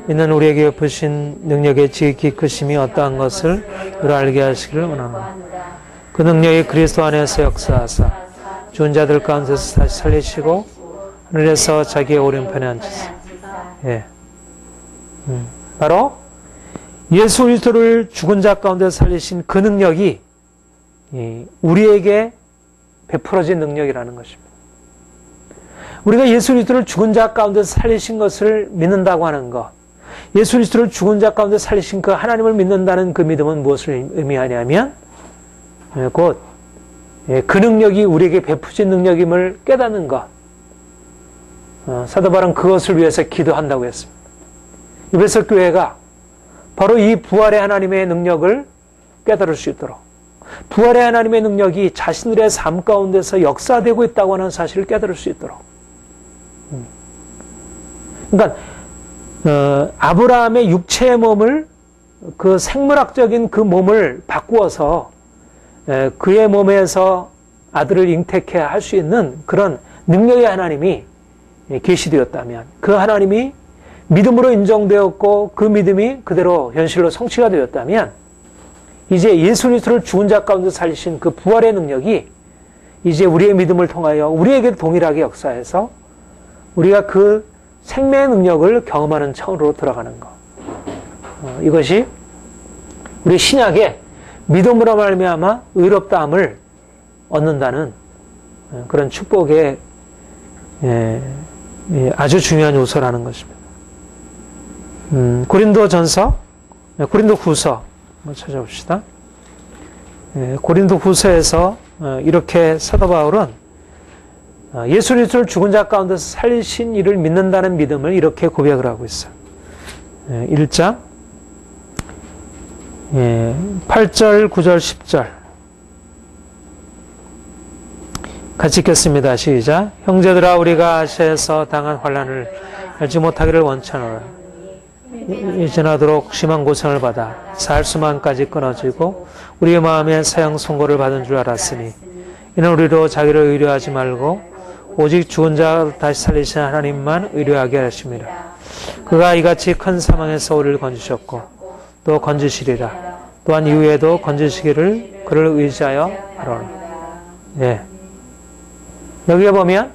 이는 우리에게 엎으신 능력의 지극히 크심이 어떠한 것을 우리가 알게 하시기를 원합니다. 그 능력이 그리스도 안에서 역사하사 죽은 자들 가운데서 다시 살리시고 하늘에서 자기의 오른편에 앉으사. 바로 예수 그리스도를 죽은 자 가운데서 살리신 그 능력이 우리에게 베풀어진 능력이라는 것입니다. 우리가 예수 그리스도를 죽은 자 가운데서 살리신 것을 믿는다고 하는 것, 예수 그리스도를 죽은 자 가운데 살리신 그 하나님을 믿는다는 그 믿음은 무엇을 의미하냐면 곧 그 능력이 우리에게 베푸신 능력임을 깨닫는 것. 사도 바울은 그것을 위해서 기도한다고 했습니다. 에베소 교회가 바로 이 부활의 하나님의 능력을 깨달을 수 있도록, 부활의 하나님의 능력이 자신들의 삶 가운데서 역사되고 있다고 하는 사실을 깨달을 수 있도록. 그러니까 아브라함의 육체의 몸을 그 생물학적인 그 몸을 바꾸어서 그의 몸에서 아들을 잉태케 할 수 있는 그런 능력의 하나님이 계시되었다면 그 하나님이 믿음으로 인정되었고 그 믿음이 그대로 현실로 성취가 되었다면 이제 예수 그리스도를 죽은 자 가운데 살리신 그 부활의 능력이 이제 우리의 믿음을 통하여 우리에게 동일하게 역사해서 우리가 그 생명의 능력을 경험하는 차원으로 들어가는 것. 이것이 우리 신약의 믿음으로 말미암아 의롭다함을 얻는다는 그런 축복의 아주 중요한 요소라는 것입니다. 고린도전서, 고린도후서 한번 찾아봅시다. 고린도후서에서 이렇게 사도 바울은 예수 그리스도를 죽은 자 가운데서 살리신 이를 믿는다는 믿음을 이렇게 고백을 하고 있어요. 1장 8절, 9절, 10절 같이 읽겠습니다. 시작. 형제들아 우리가 아시아에서 당한 환난을 알지 못하기를 원하노라. 이전하도록 심한 고생을 받아 살 수만까지 끊어지고 우리의 마음에 사형 선고를 받은 줄 알았으니 이는 우리로 자기를 의뢰하지 말고 오직 죽은 자 다시 살리신 하나님만 의뢰하게 하십니다. 그가 이같이 큰 사망에서 우리를 건지셨고 또 건지시리라. 또한 이후에도 건지시기를 그를 의지하여 하노라. 네. 여기에 보면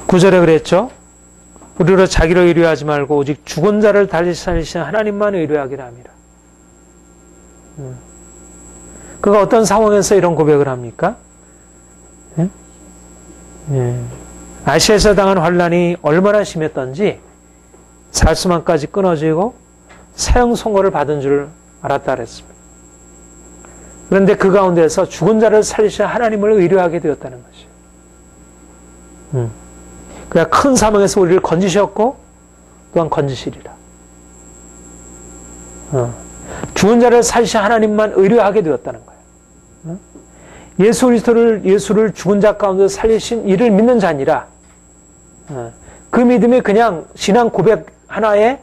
9절에 그랬죠. 우리로 자기를 의뢰하지 말고 오직 죽은 자를 다시 살리신 하나님만 의뢰하기를 합니다. 그가 어떤 상황에서 이런 고백을 합니까? 아시아에서 당한 환난이 얼마나 심했던지 살 수만까지 끊어지고 사형 선고를 받은 줄 알았다 그랬습니다. 그런데 그 가운데서 죽은 자를 살리신 하나님을 의뢰하게 되었다는 것이에요. 그가 큰 사망에서 우리를 건지셨고 또한 건지시리라. 죽은 자를 살리신 하나님만 의뢰하게 되었다는 거예요. 예수를 죽은 자 가운데 살리신 이를 믿는 자니라. 그 믿음이 그냥 신앙 고백 하나에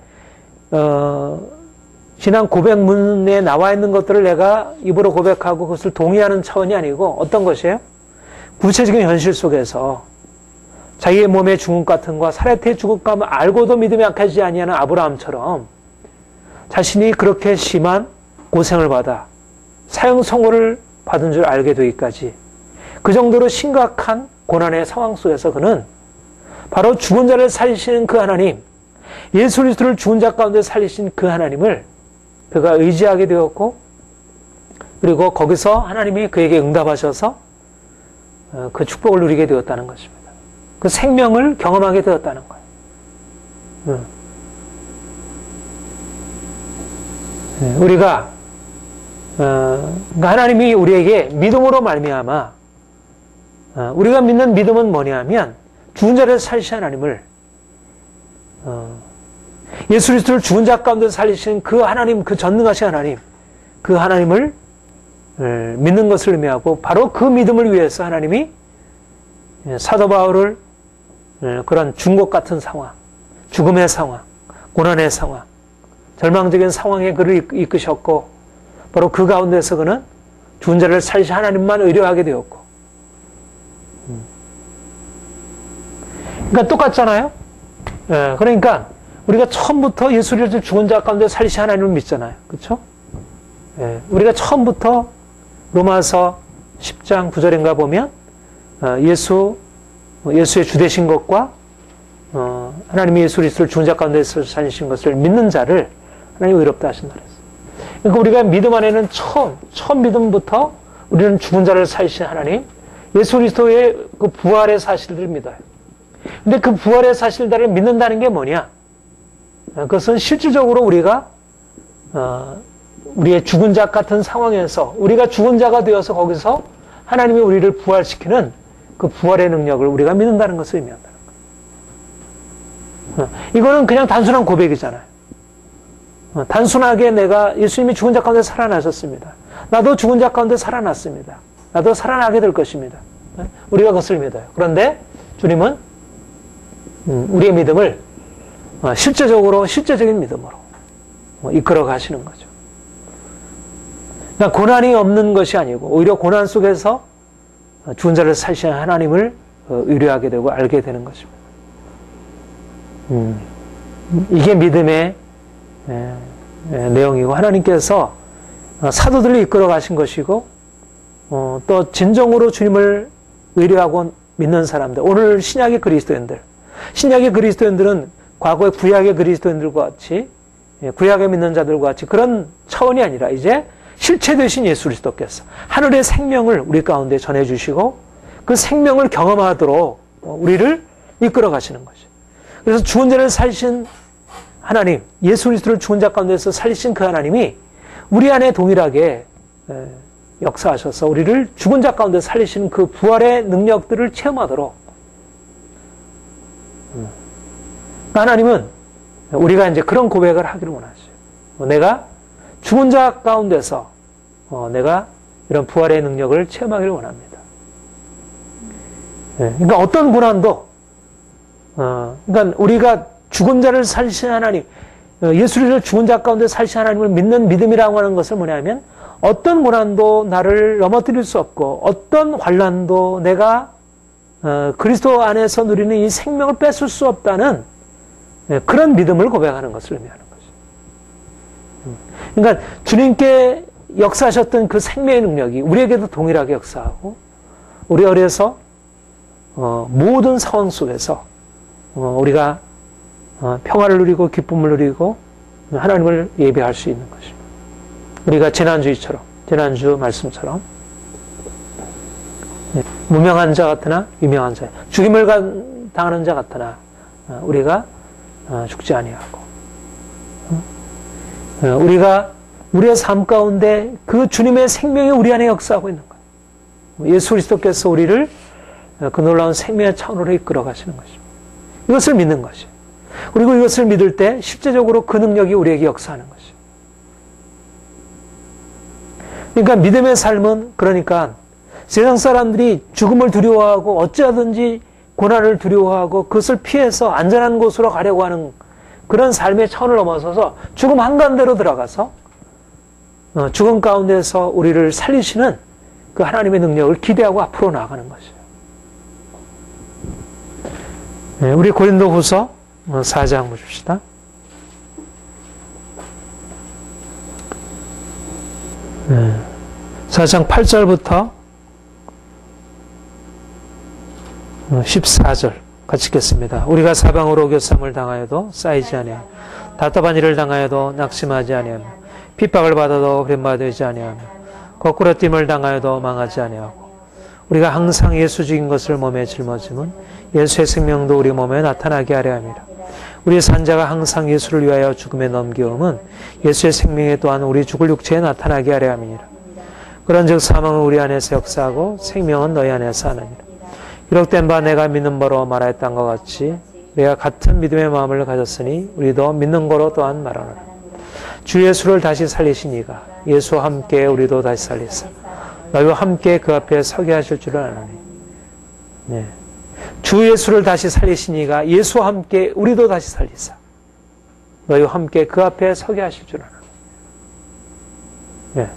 신앙 고백문에 나와 있는 것들을 내가 입으로 고백하고 그것을 동의하는 차원이 아니고 어떤 것이에요? 구체적인 현실 속에서 자기의 몸의 죽음 같은 것과 사례태의 죽음감을 알고도 믿음이 약해지지 아니하는 아브라함처럼 자신이 그렇게 심한 고생을 받아 사형 선고를 받은 줄 알게 되기까지 그 정도로 심각한 고난의 상황 속에서 그는 바로 죽은 자를 살리시는 그 하나님, 예수 그리스도를 죽은 자 가운데 살리신 그 하나님을 그가 의지하게 되었고 그리고 거기서 하나님이 그에게 응답하셔서 그 축복을 누리게 되었다는 것입니다. 그 생명을 경험하게 되었다는 거예요. 우리가 하나님이 우리에게 믿음으로 말미암아 우리가 믿는 믿음은 뭐냐면 죽은 자를 살리신 하나님을 예수 그리스도를 죽은 자 가운데 살리신 그 하나님, 그 전능하신 하나님, 그 하나님을 믿는 것을 의미하고 바로 그 믿음을 위해서 하나님이 사도 바울을 그런 중국 같은 상황, 죽음의 상황, 고난의 상황, 절망적인 상황에 그를 이끄셨고 바로 그 가운데서 그는 죽은 자를 살리신 하나님만 의뢰하게 되었고 그러니까 똑같잖아요. 그러니까 우리가 처음부터 예수를 죽은 자 가운데 살리신 하나님을 믿잖아요. 그렇죠? 우리가 처음부터 로마서 10장 9절인가 보면 예수의 주되신 것과 하나님이 예수 그리스도를 죽은 자 가운데서 살리신 것을 믿는 자를 하나님이 의롭다 하신다 그랬어요. 그러니까 우리가 믿음 안에는 처음 믿음부터 우리는 죽은 자를 살리신 하나님, 예수 그리스도의 그 부활의 사실들을 믿어요. 근데 그 부활의 사실들을 믿는다는 게 뭐냐? 그것은 실질적으로 우리가 우리의 죽은 자 같은 상황에서 우리가 죽은 자가 되어서 거기서 하나님이 우리를 부활시키는 그 부활의 능력을 우리가 믿는다는 것을 의미한다는 거예요. 이거는 그냥 단순한 고백이잖아요. 단순하게 내가 예수님이 죽은 자 가운데 살아나셨습니다. 나도 죽은 자 가운데 살아났습니다. 나도 살아나게 될 것입니다. 우리가 그것을 믿어요. 그런데 주님은 우리의 믿음을 실제적인 믿음으로 이끌어 가시는 거죠. 그러니까 고난이 없는 것이 아니고 오히려 고난 속에서 죽은 자를 살리시는 하나님을 의뢰하게 되고 알게 되는 것입니다. 이게 믿음의 내용이고 하나님께서 사도들을 이끌어 가신 것이고 또 진정으로 주님을 의뢰하고 믿는 사람들, 오늘 신약의 그리스도인들은 과거의 구약의 그리스도인들과 같이 구약에 믿는 자들과 같이 그런 차원이 아니라 이제 실체 되신 예수 그리스도께서 하늘의 생명을 우리 가운데 전해주시고 그 생명을 경험하도록 우리를 이끌어 가시는 것이죠. 그래서 죽은 자를 살리신 하나님, 예수 그리스도를 죽은 자 가운데서 살리신 그 하나님이 우리 안에 동일하게 역사하셔서 우리를 죽은 자 가운데 살리시는 그 부활의 능력들을 체험하도록 하나님은 우리가 이제 그런 고백을 하기를 원하시죠. 내가 죽은 자 가운데서 내가 이런 부활의 능력을 체험하기를 원합니다. 그러니까 어떤 고난도 그러니까 우리가 죽은 자를 살리신 하나님, 예수를 죽은 자 가운데 살리신 하나님을 믿는 믿음이라고 하는 것은 뭐냐면 어떤 고난도 나를 넘어뜨릴 수 없고 어떤 환난도 내가 그리스도 안에서 누리는 이 생명을 뺏을 수 없다는 그런 믿음을 고백하는 것을 의미하는 거죠. 그러니까 주님께 역사하셨던 그 생명의 능력이 우리에게도 동일하게 역사하고 우리 어려서 모든 상황 속에서 우리가 평화를 누리고 기쁨을 누리고 하나님을 예배할 수 있는 것입니다. 우리가 지난주 말씀처럼 무명한 자 같으나 유명한 자, 죽임을 당하는 자 같으나 우리가 죽지 아니하고 우리가 우리의 삶 가운데 그 주님의 생명이 우리 안에 역사하고 있는 거예요. 예수 그리스도께서 우리를 그 놀라운 생명의 차원으로 이끌어 가시는 것입니다. 이것을 믿는 것이에요. 그리고 이것을 믿을 때 실제적으로 그 능력이 우리에게 역사하는 것이에요. 그러니까 믿음의 삶은 그러니까 세상 사람들이 죽음을 두려워하고 어찌하든지 고난을 두려워하고 그것을 피해서 안전한 곳으로 가려고 하는 그런 삶의 차원을 넘어서서 죽음 한가운데로 들어가서 죽음 가운데서 우리를 살리시는 그 하나님의 능력을 기대하고 앞으로 나아가는 것이에요. 우리 고린도후서 4장 보십시다. 4장 8절부터 14절 같이 읽겠습니다. 우리가 사방으로 교삼을 당하여도 쌓이지 아니하며 답답한 일을 당하여도 낙심하지 아니하며 핍박을 받아도 뱀바되지 아니하며 거꾸로 됨을 당하여도 망하지 아니하고 우리가 항상 예수 죽인 것을 몸에 짊어짐은 예수의 생명도 우리 몸에 나타나게 하려 함이라. 우리 산자가 항상 예수를 위하여 죽음에 넘겨옴은 예수의 생명에 또한 우리 죽을 육체에 나타나게 하려 함이니라. 그런즉 사망은 우리 안에서 역사하고 생명은 너희 안에서 하느니라. 기록된 바 내가 믿는 바로 말하였던 것 같이 우리가 같은 믿음의 마음을 가졌으니 우리도 믿는 거로 또한 말하노라. 주 예수를 다시 살리신 이가 예수와 함께 우리도 다시 살리사 너희와 함께 그 앞에 서게 하실 줄을 아노니. 네. 주 예수를 다시 살리신 이가 예수와 함께 우리도 다시 살리사 너희와 함께 그 앞에 서게 하실 줄 아노니. 네.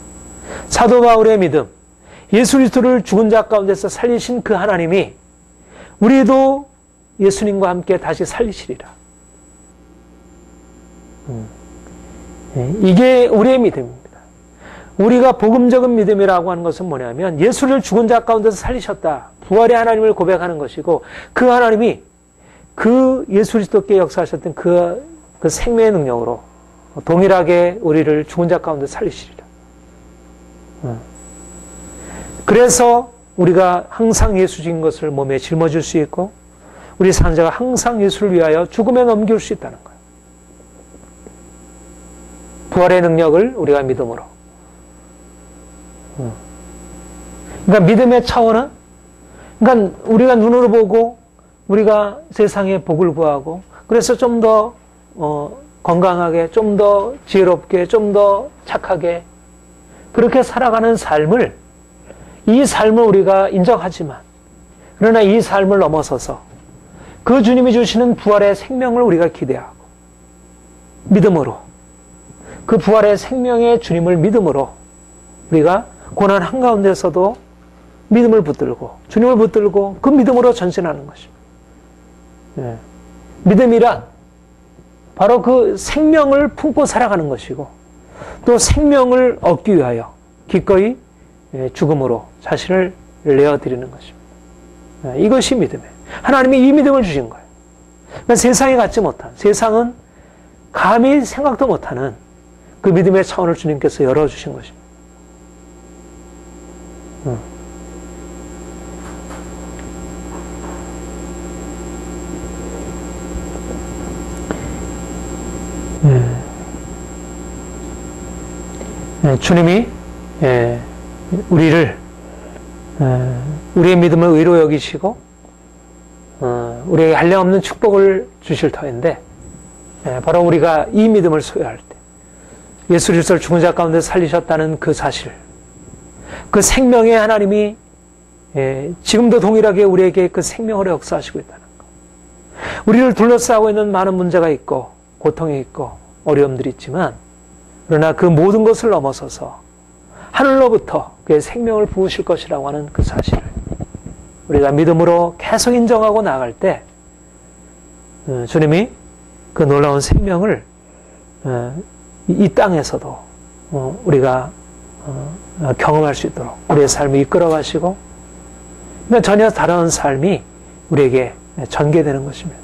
사도 바울의 믿음, 예수 그리스도를 죽은 자 가운데서 살리신 그 하나님이 우리도 예수님과 함께 다시 살리시리라. 이게 우리의 믿음입니다. 우리가 복음적인 믿음이라고 하는 것은 뭐냐면 예수를 죽은 자 가운데서 살리셨다. 부활의 하나님을 고백하는 것이고 그 하나님이 그 예수 그리스도께 역사하셨던 그 생명의 능력으로 동일하게 우리를 죽은 자 가운데 살리시리라. 그래서 우리가 항상 예수 죽인 것을 몸에 짊어질 수 있고 우리 산자가 항상 예수를 위하여 죽음에 넘길 수 있다는 거예요. 부활의 능력을 우리가 믿음으로. 그러니까 믿음의 차원은 그러니까 우리가 눈으로 보고 우리가 세상의 복을 구하고 그래서 좀 더 건강하게 좀 더 지혜롭게 좀 더 착하게 그렇게 살아가는 이 삶을 우리가 인정하지만 그러나 이 삶을 넘어서서 그 주님이 주시는 부활의 생명을 우리가 기대하고 믿음으로 그 부활의 생명의 주님을 믿음으로 우리가 고난 한가운데서도 믿음을 붙들고 주님을 붙들고 그 믿음으로 전진하는 것입니다. 예. 믿음이란 바로 그 생명을 품고 살아가는 것이고 또 생명을 얻기 위하여 기꺼이 죽음으로 자신을 내어드리는 것입니다. 예. 이것이 믿음이에요. 하나님이 이 믿음을 주신 거예요. 그러니까 세상에 갖지 못한, 세상은 감히 생각도 못하는 그 믿음의 차원을 주님께서 열어주신 것입니다. 주님이 우리를 우리의 믿음을 의로 여기시고 우리에게 한량없는 축복을 주실 터인데 바로 우리가 이 믿음을 소유할 때 예수 그리스도를 죽은 자 가운데 살리셨다는 그 사실, 그 생명의 하나님이 지금도 동일하게 우리에게 그 생명을 역사하시고 있다는 것. 우리를 둘러싸고 있는 많은 문제가 있고 고통이 있고 어려움들이 있지만 그러나 그 모든 것을 넘어서서 하늘로부터 그의 생명을 부으실 것이라고 하는 그 사실을 우리가 믿음으로 계속 인정하고 나아갈 때 주님이 그 놀라운 생명을 이 땅에서도 우리가 경험할 수 있도록 우리의 삶을 이끌어 가시고 전혀 다른 삶이 우리에게 전개되는 것입니다.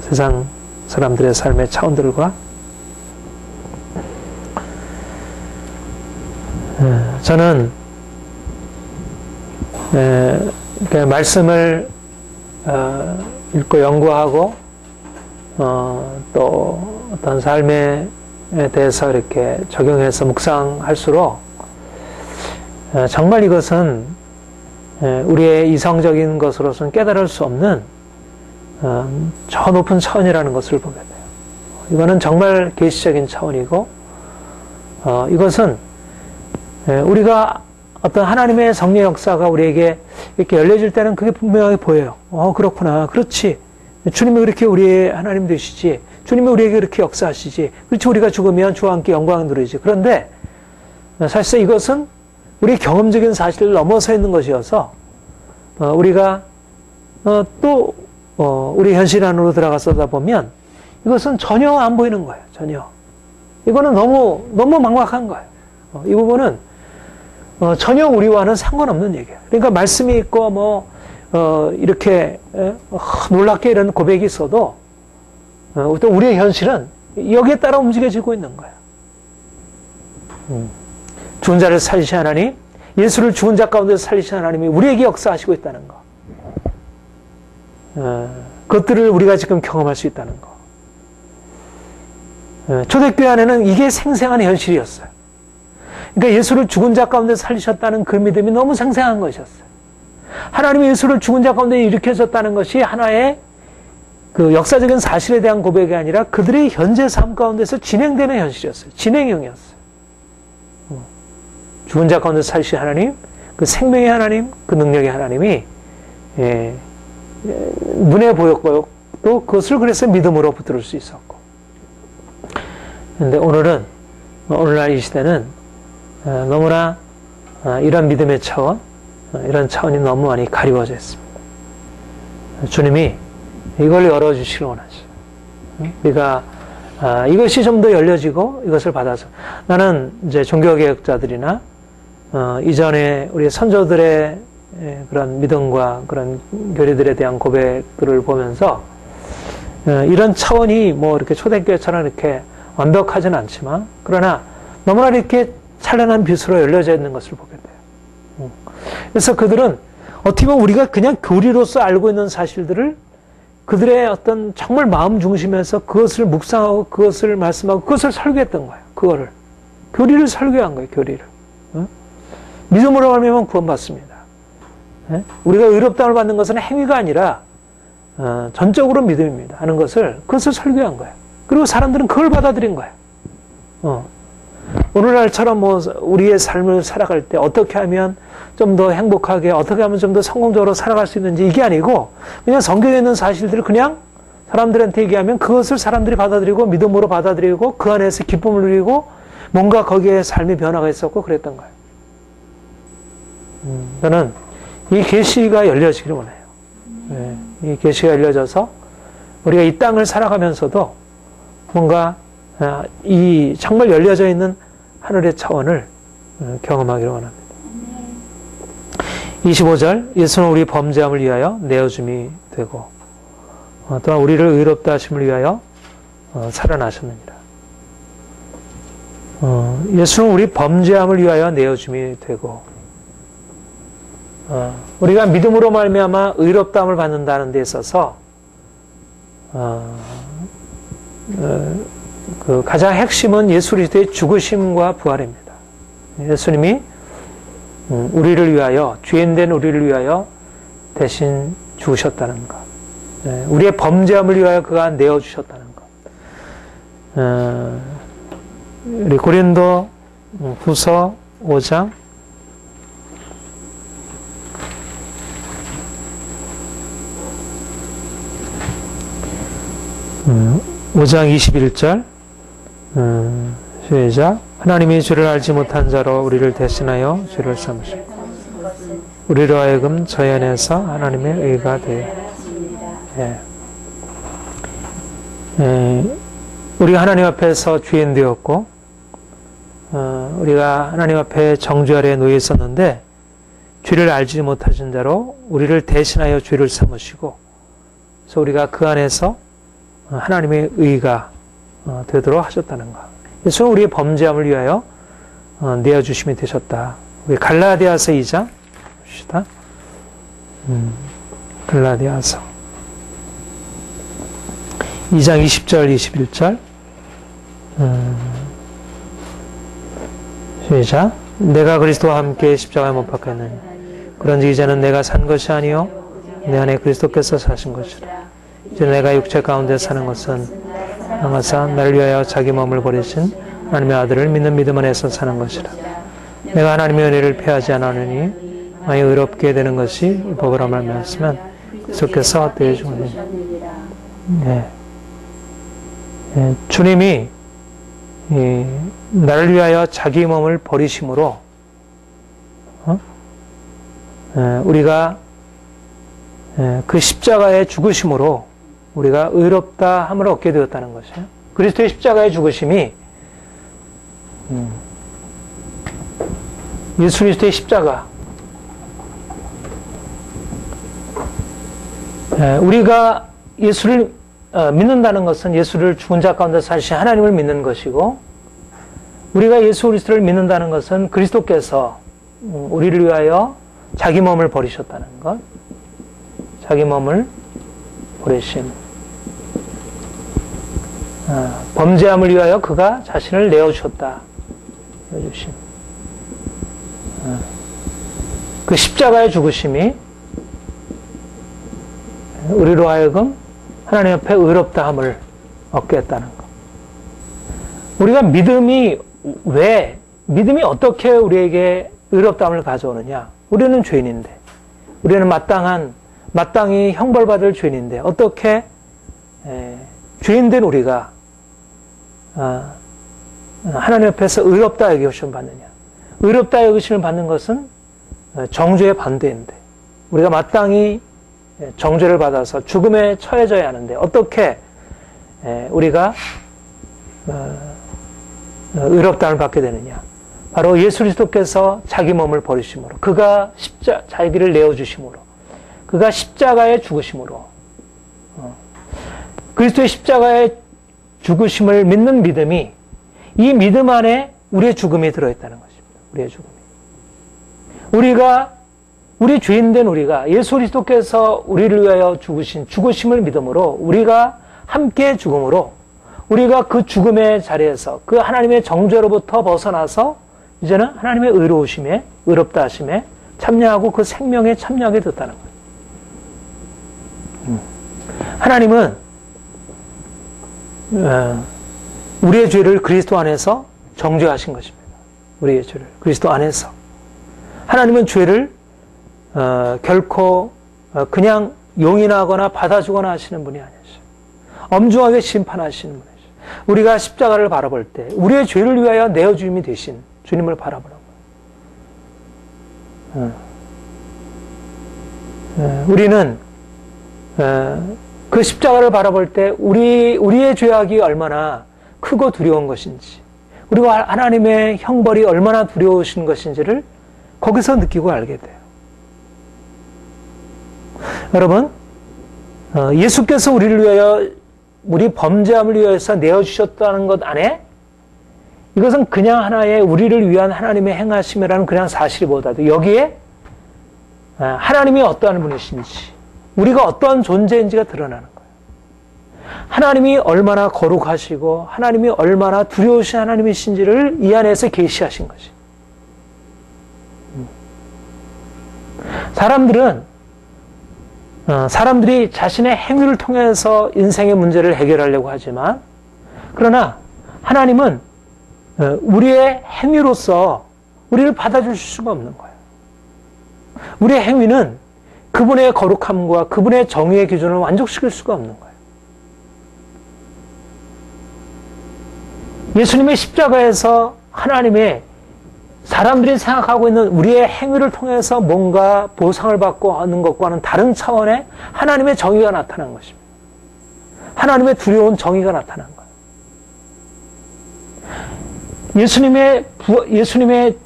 세상 사람들의 삶의 차원들과 저는 말씀을 읽고 연구하고 또 어떤 삶에 대해서 이렇게 적용해서 묵상할수록 정말 이것은 우리의 이성적인 것으로서는 깨달을 수 없는 저 높은 차원이라는 것을 보게 돼요. 이거는 정말 계시적인 차원이고 이것은 우리가 어떤 하나님의 성령 역사가 우리에게 이렇게 열려질 때는 그게 분명하게 보여요. 그렇구나. 그렇지. 주님이 그렇게 우리의 하나님 되시지. 주님이 우리에게 그렇게 역사하시지. 그렇지. 우리가 죽으면 주와 함께 영광을 누리지. 그런데 사실상 이것은 우리의 경험적인 사실을 넘어서 있는 것이어서 우리가 또 우리 현실 안으로 들어가서다 보면 이것은 전혀 안 보이는 거예요. 전혀. 이거는 너무 막막한 거예요. 이 부분은 전혀 우리와는 상관없는 얘기예요. 그러니까 말씀이 있고 이렇게 놀랍게 이런 고백이 있어도 또 우리의 현실은 여기에 따라 움직여지고 있는 거예요. 죽은 자를 살리신 하나님, 예수를 죽은 자 가운데서 살리신 하나님이 우리에게 역사하시고 있다는 거. 그것들을 우리가 지금 경험할 수 있다는 거. 초대교회 안에는 이게 생생한 현실이었어요. 그러니까 예수를 죽은 자 가운데 살리셨다는 그 믿음이 너무 생생한 것이었어요. 하나님이 예수를 죽은 자 가운데 일으켜졌다는 것이 하나의 그 역사적인 사실에 대한 고백이 아니라 그들의 현재 삶 가운데서 진행되는 현실이었어요. 진행형이었어요. 죽은 자 가운데 살리신 하나님, 그 생명의 하나님, 그 능력의 하나님이 눈에 보였고 또 그것을 그래서 믿음으로 붙들 수 있었고. 그런데 오늘날 이 시대는 너무나 이런 믿음의 차원, 이런 차원이 너무 많이 가리워져 있습니다. 주님이 이걸 열어주시길 원하죠. 우리가 이것이 좀 더 열려지고 이것을 받아서 나는 이제 종교개혁자들이나 이전에 우리 선조들의 그런 믿음과 그런 교리들에 대한 고백들을 보면서 이런 차원이 이렇게 초대교회처럼 이렇게 완벽하진 않지만 그러나 너무나 이렇게 찬란한 빛으로 열려져 있는 것을 보게 돼요. 그래서 그들은 어떻게 보면 우리가 그냥 교리로서 알고 있는 사실들을 그들의 어떤 정말 마음 중심에서 그것을 묵상하고 그것을 말씀하고 그것을 설교했던 거예요. 교리를 설교한 거예요. 교리를. 믿음으로 하면 구원받습니다. 우리가 의롭다함을 받는 것은 행위가 아니라 전적으로 믿음입니다. 하는 그것을 설교한 거예요. 그리고 사람들은 그걸 받아들인 거예요. 오늘날처럼 뭐 우리의 삶을 살아갈 때 어떻게 하면 좀 더 행복하게, 어떻게 하면 좀 더 성공적으로 살아갈 수 있는지 이게 아니고 그냥 성경에 있는 사실들을 그냥 사람들한테 얘기하면 그것을 사람들이 받아들이고 믿음으로 받아들이고 그 안에서 기쁨을 누리고 뭔가 거기에 삶의 변화가 있었고 그랬던 거예요. 저는 이 계시가 열려지기를 원해요. 네, 이 계시가 열려져서 우리가 이 땅을 살아가면서도 뭔가 이 정말 열려져 있는 하늘의 차원을 경험하기를 원합니다. 25절, 예수는 우리 범죄함을 위하여 내어줌이 되고 또한 우리를 의롭다 하심을 위하여 살아나셨느니라. 예수는 우리 범죄함을 위하여 내어줌이 되고 우리가 믿음으로 말미암아 의롭다함을 받는다는 데 있어서 그 가장 핵심은 예수 그리스도의 죽으심과 부활입니다. 예수님이 우리를 위하여, 죄인된 우리를 위하여 대신 죽으셨다는 것. 우리의 범죄함을 위하여 그가 내어주셨다는 것. 우리 고린도 후서 5장 5장 21절 시작. 하나님이 죄를 알지 못한 자로 우리를 대신하여 죄를 삼으시고 우리로 하여금 저희 안에서 하나님의 의가 되어. 우리가 하나님 앞에서 죄인 되었고 우리가 하나님 앞에 정죄 아래에 놓여 있었는데 죄를 알지 못하신 자로 우리를 대신하여 죄를 삼으시고 그래서 우리가 그 안에서 하나님의 의가 되도록 하셨다는 것. 예수는 우리의 범죄함을 위하여 내어주심이 되셨다. 우리 갈라디아서 2장 봅시다. 갈라디아서 2장 20절 21절 시작. 내가 그리스도와 함께 십자가에 못 박혔느니 그런지 이제는 내가 산 것이 아니요 내 안에 그리스도께서 사신 것이라. 이제 내가 육체 가운데 사는 것은 항아사 나를 위하여 자기 몸을 버리신 하나님의 아들을 믿는 믿음 안에서 사는 것이라. 내가 하나님의 은혜를 패하지 않으니 많이 의롭게 되는 것이 이 법으로 말미암았으면 그리스도께서 때에 죽으니. 주님이 나를 위하여 자기 몸을 버리심으로 우리가 그 십자가의 죽으심으로 우리가 의롭다 함을 얻게 되었다는 것이에요. 그리스도의 십자가의 죽으심이 예수 그리스도의 십자가 우리가 예수를 믿는다는 것은 예수를 죽은 자 가운데 사신 하나님을 믿는 것이고 우리가 예수 그리스도를 믿는다는 것은 그리스도께서 우리를 위하여 자기 몸을 버리셨다는 것, 자기 몸을 버리신 범죄함을 위하여 그가 자신을 내어주셨다. 내어주신 그 십자가의 죽으심이 우리로 하여금 하나님 앞에 의롭다함을 얻게 했다는 것. 우리가 믿음이 어떻게 우리에게 의롭다함을 가져오느냐? 우리는 죄인인데, 우리는 마땅히 형벌받을 죄인인데 어떻게 죄인된 우리가 하나님 앞에서 의롭다 여기심을 받느냐? 의롭다 여기심을 받는 것은 정죄의 반대인데 우리가 마땅히 정죄를 받아서 죽음에 처해져야 하는데 어떻게 우리가 의롭다함을 받게 되느냐? 바로 예수 그리스도께서 자기 몸을 버리심으로, 그가 자기를 내어주심으로, 그가 십자가에 죽으심으로, 그리스도의 십자가에 죽으심을 믿는 믿음이, 이 믿음 안에 우리의 죽음이 들어있다는 것입니다. 우리의 죽음이. 우리 죄인된 우리가 예수 그리스도께서 우리를 위하여 죽으신 죽으심을 믿음으로 우리가 함께 죽음으로 우리가 그 죽음의 자리에서 그 하나님의 정죄로부터 벗어나서 이제는 하나님의 의로우심에, 의롭다 하심에 참여하고 그 생명에 참여하게 됐다는 거예요. 하나님은 우리의 죄를 그리스도 안에서 정죄하신 것입니다. 우리의 죄를. 그리스도 안에서. 하나님은 죄를 결코 그냥 용인하거나 받아주거나 하시는 분이 아니죠. 엄중하게 심판하시는 분이죠. 우리가 십자가를 바라볼 때 우리의 죄를 위하여 내어주님이 되신 주님을 바라보라고. 우리는 그 십자가를 바라볼 때 우리의 죄악이 얼마나 크고 두려운 것인지, 우리가 하나님의 형벌이 얼마나 두려우신 것인지를 거기서 느끼고 알게 돼요. 여러분, 예수께서 우리를 위하여, 우리 범죄함을 위해서 내어주셨다는 것 안에 이것은 그냥 하나의 우리를 위한 하나님의 행하심이라는 그냥 사실보다도 여기에 하나님이 어떠한 분이신지, 우리가 어떠한 존재인지가 드러나는 거예요. 하나님이 얼마나 거룩하시고 하나님이 얼마나 두려우신 하나님이신지를 이 안에서 계시하신 것이. 사람들이 자신의 행위를 통해서 인생의 문제를 해결하려고 하지만, 그러나 하나님은 우리의 행위로서 우리를 받아줄 수가 없는 거예요. 우리의 행위는 그분의 거룩함과 그분의 정의의 기준을 만족시킬 수가 없는 거예요. 예수님의 십자가에서 하나님의, 사람들이 생각하고 있는 우리의 행위를 통해서 뭔가 보상을 받고 하는 것과는 다른 차원의 하나님의 정의가 나타난 것입니다. 하나님의 두려운 정의가 나타난 거예요. 예수님의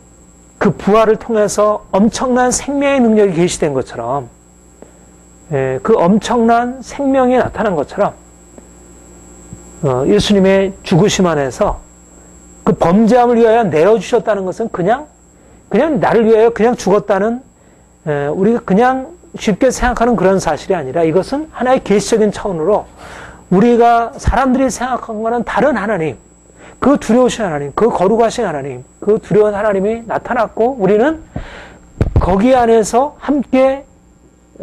그 부활을 통해서 엄청난 생명의 능력이 계시된 것처럼, 그 엄청난 생명이 나타난 것처럼, 예수님의 죽으심 안에서 그 범죄함을 위하여 내어주셨다는 것은 그냥 나를 위하여 그냥 죽었다는, 우리가 그냥 쉽게 생각하는 그런 사실이 아니라, 이것은 하나의 계시적인 차원으로 우리가 사람들이 생각한 것과는 다른 하나님, 그 두려우신 하나님, 그 거룩하신 하나님, 그 두려운 하나님이 나타났고, 우리는 거기 안에서 함께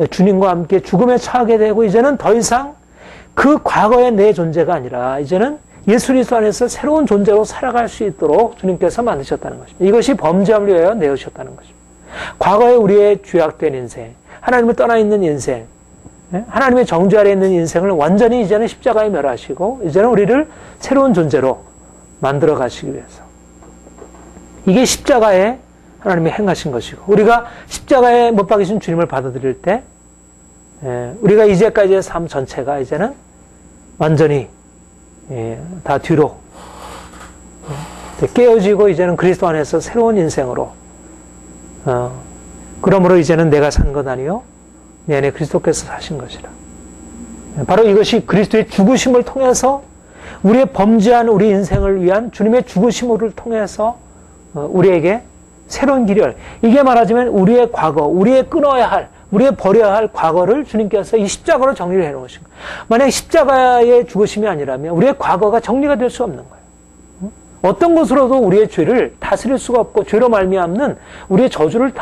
주님과 함께 죽음에 처하게 되고, 이제는 더 이상 그 과거의 내 존재가 아니라 이제는 예수 그리스도 안에서 새로운 존재로 살아갈 수 있도록 주님께서 만드셨다는 것입니다. 이것이 범죄함을 위하여 내어주셨다는 것입니다. 과거에 우리의 죄악된 인생, 하나님을 떠나 있는 인생, 하나님의 정죄 아래 있는 인생을 완전히 이제는 십자가에 멸하시고, 이제는 우리를 새로운 존재로 만들어 가시기 위해서. 이게 십자가에 하나님이 행하신 것이고, 우리가 십자가에 못 박이신 주님을 받아들일 때, 우리가 이제까지의 삶 전체가 이제는 완전히 다 뒤로 깨어지고, 이제는 그리스도 안에서 새로운 인생으로, 그러므로 이제는 내가 산 것 아니요 내 안에 그리스도께서 사신 것이라. 바로 이것이 그리스도의 죽으심을 통해서 우리의 범죄한 우리 인생을 위한 주님의 죽으심을 통해서 우리에게 새로운 길을, 이게 말하자면 우리의 과거, 우리의 끊어야 할, 우리의 버려야 할 과거를 주님께서 이 십자가로 정리를 해놓으신 거예요. 만약 십자가의 죽으심이 아니라면 우리의 과거가 정리가 될 수 없는 거예요. 어떤 것으로도 우리의 죄를 다스릴 수가 없고, 죄로 말미암는 우리의 저주를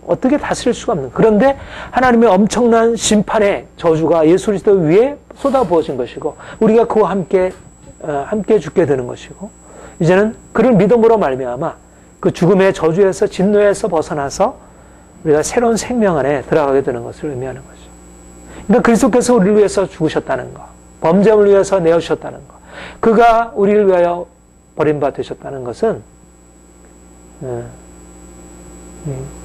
어떻게 다스릴 수가 없는 거예요. 그런데 하나님의 엄청난 심판의 저주가 예수 그리스도 위에 쏟아부어진 것이고, 우리가 그와 함께 죽게 되는 것이고, 이제는 그를 믿음으로 말미암아 그 죽음의 저주에서, 진노에서 벗어나서 우리가 새로운 생명 안에 들어가게 되는 것을 의미하는 거죠. 그러니까 그리스도께서 우리를 위해서 죽으셨다는 것, 범죄를 위해서 내어주셨다는 것, 그가 우리를 위하여 버림받아 되셨다는 것은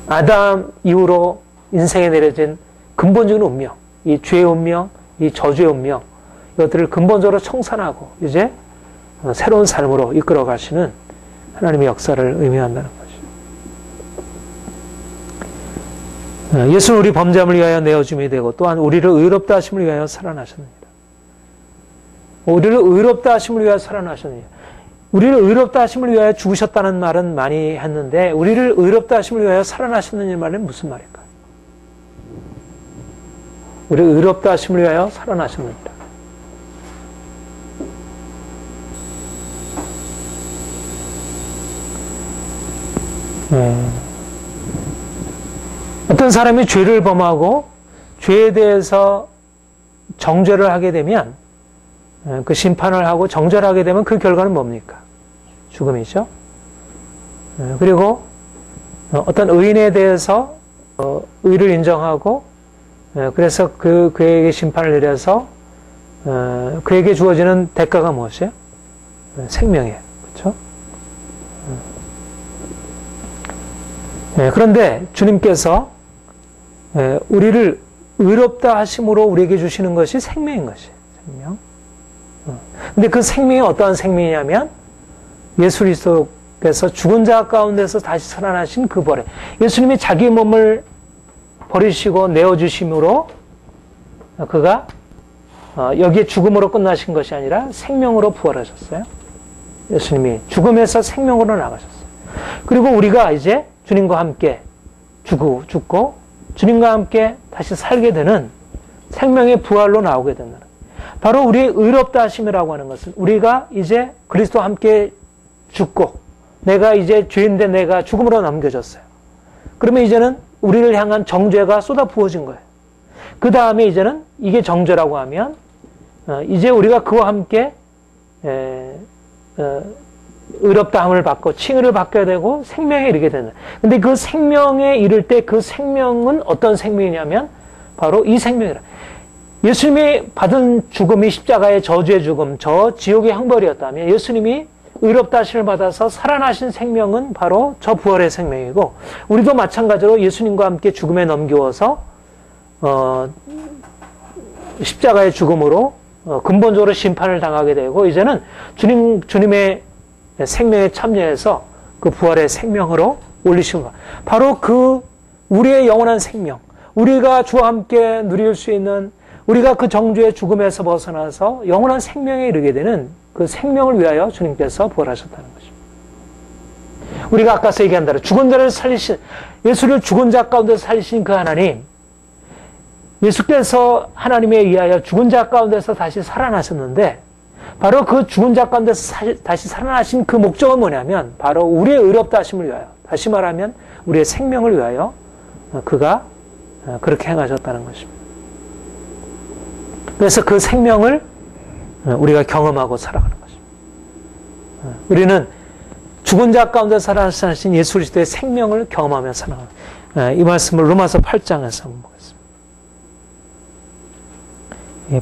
아담 이후로 인생에 내려진 근본적인 운명, 이 죄의 운명, 이 저주의 운명, 이것들을 근본적으로 청산하고 이제 새로운 삶으로 이끌어 가시는 하나님의 역사를 의미한다는 것이죠. 예수는 우리 범죄함을 위하여 내어줌이 되고, 또한 우리를 의롭다 하심을 위하여 살아나셨느니라. 우리를 의롭다 하심을 위하여 살아나셨느니라. 우리를 의롭다 하심을 위하여 죽으셨다는 말은 많이 했는데, 우리를 의롭다 하심을 위하여 살아나셨느냐는 말은 무슨 말일까요? 우리를 의롭다 하심을 위하여 살아나셨느니라. 어떤 사람이 죄를 범하고 죄에 대해서 정죄를 하게 되면, 그 심판을 하고 정죄를 하게 되면 그 결과는 뭡니까? 죽음이죠. 그리고 어떤 의인에 대해서 의를 인정하고 그래서 그에게 심판을 내려서 그에게 주어지는 대가가 무엇이에요? 생명이에요. 그렇죠? 그런데 주님께서 우리를 의롭다 하심으로 우리에게 주시는 것이 생명인 것이에요. 생명. 근데 그 생명이 어떠한 생명이냐면 예수 그리스도께서 죽은 자 가운데서 다시 살아나신 그 벌에 예수님이 자기 몸을 버리시고 내어주심으로 그가 여기에 죽음으로 끝나신 것이 아니라 생명으로 부활하셨어요. 예수님이 죽음에서 생명으로 나가셨어요. 그리고 우리가 이제 주님과 함께 죽고 주님과 함께 다시 살게 되는 생명의 부활로 나오게 된다는 거예요. 바로 우리의 의롭다 하심이라고 하는 것은 우리가 이제 그리스도와 함께 죽고 내가 이제 죄인데 내가 죽음으로 남겨졌어요. 그러면 이제는 우리를 향한 정죄가 쏟아 부어진 거예요. 그 다음에 이제는 이게 정죄라고 하면 이제 우리가 그와 함께 의롭다함을 받고 칭의를 받게 되고 생명에 이르게 된다. 근데 그 생명에 이를 때 그 생명은 어떤 생명이냐면 바로 이 생명이라. 예수님이 받은 죽음이 십자가의 저주의 죽음, 저 지옥의 형벌이었다면 예수님이 의롭다 하심을 받아서 살아나신 생명은 바로 저 부활의 생명이고 우리도 마찬가지로 예수님과 함께 죽음에 넘겨워서 십자가의 죽음으로 근본적으로 심판을 당하게 되고 이제는 주님의 생명에 참여해서 그 부활의 생명으로 올리신 것. 바로 그 우리의 영원한 생명, 우리가 주와 함께 누릴 수 있는 우리가 그 정죄의 죽음에서 벗어나서 영원한 생명에 이르게 되는 그 생명을 위하여 주님께서 부활하셨다는 것입니다. 우리가 아까서 얘기한 대로 죽은 자를 살리신 예수를 죽은 자 가운데 살리신 그 하나님, 예수께서 하나님에 의하여 죽은 자 가운데서 다시 살아나셨는데 바로 그 죽은 자 가운데서 다시 살아나신 그 목적은 뭐냐면 바로 우리의 의롭다 하심을 위하여, 다시 말하면 우리의 생명을 위하여 그가 그렇게 행하셨다는 것입니다. 그래서 그 생명을 우리가 경험하고 살아가는 것입니다. 우리는 죽은 자 가운데 살아나신 예수 그리스도의 생명을 경험하며 살아가는 이 말씀을 로마서 8장에서 한번 보겠습니다.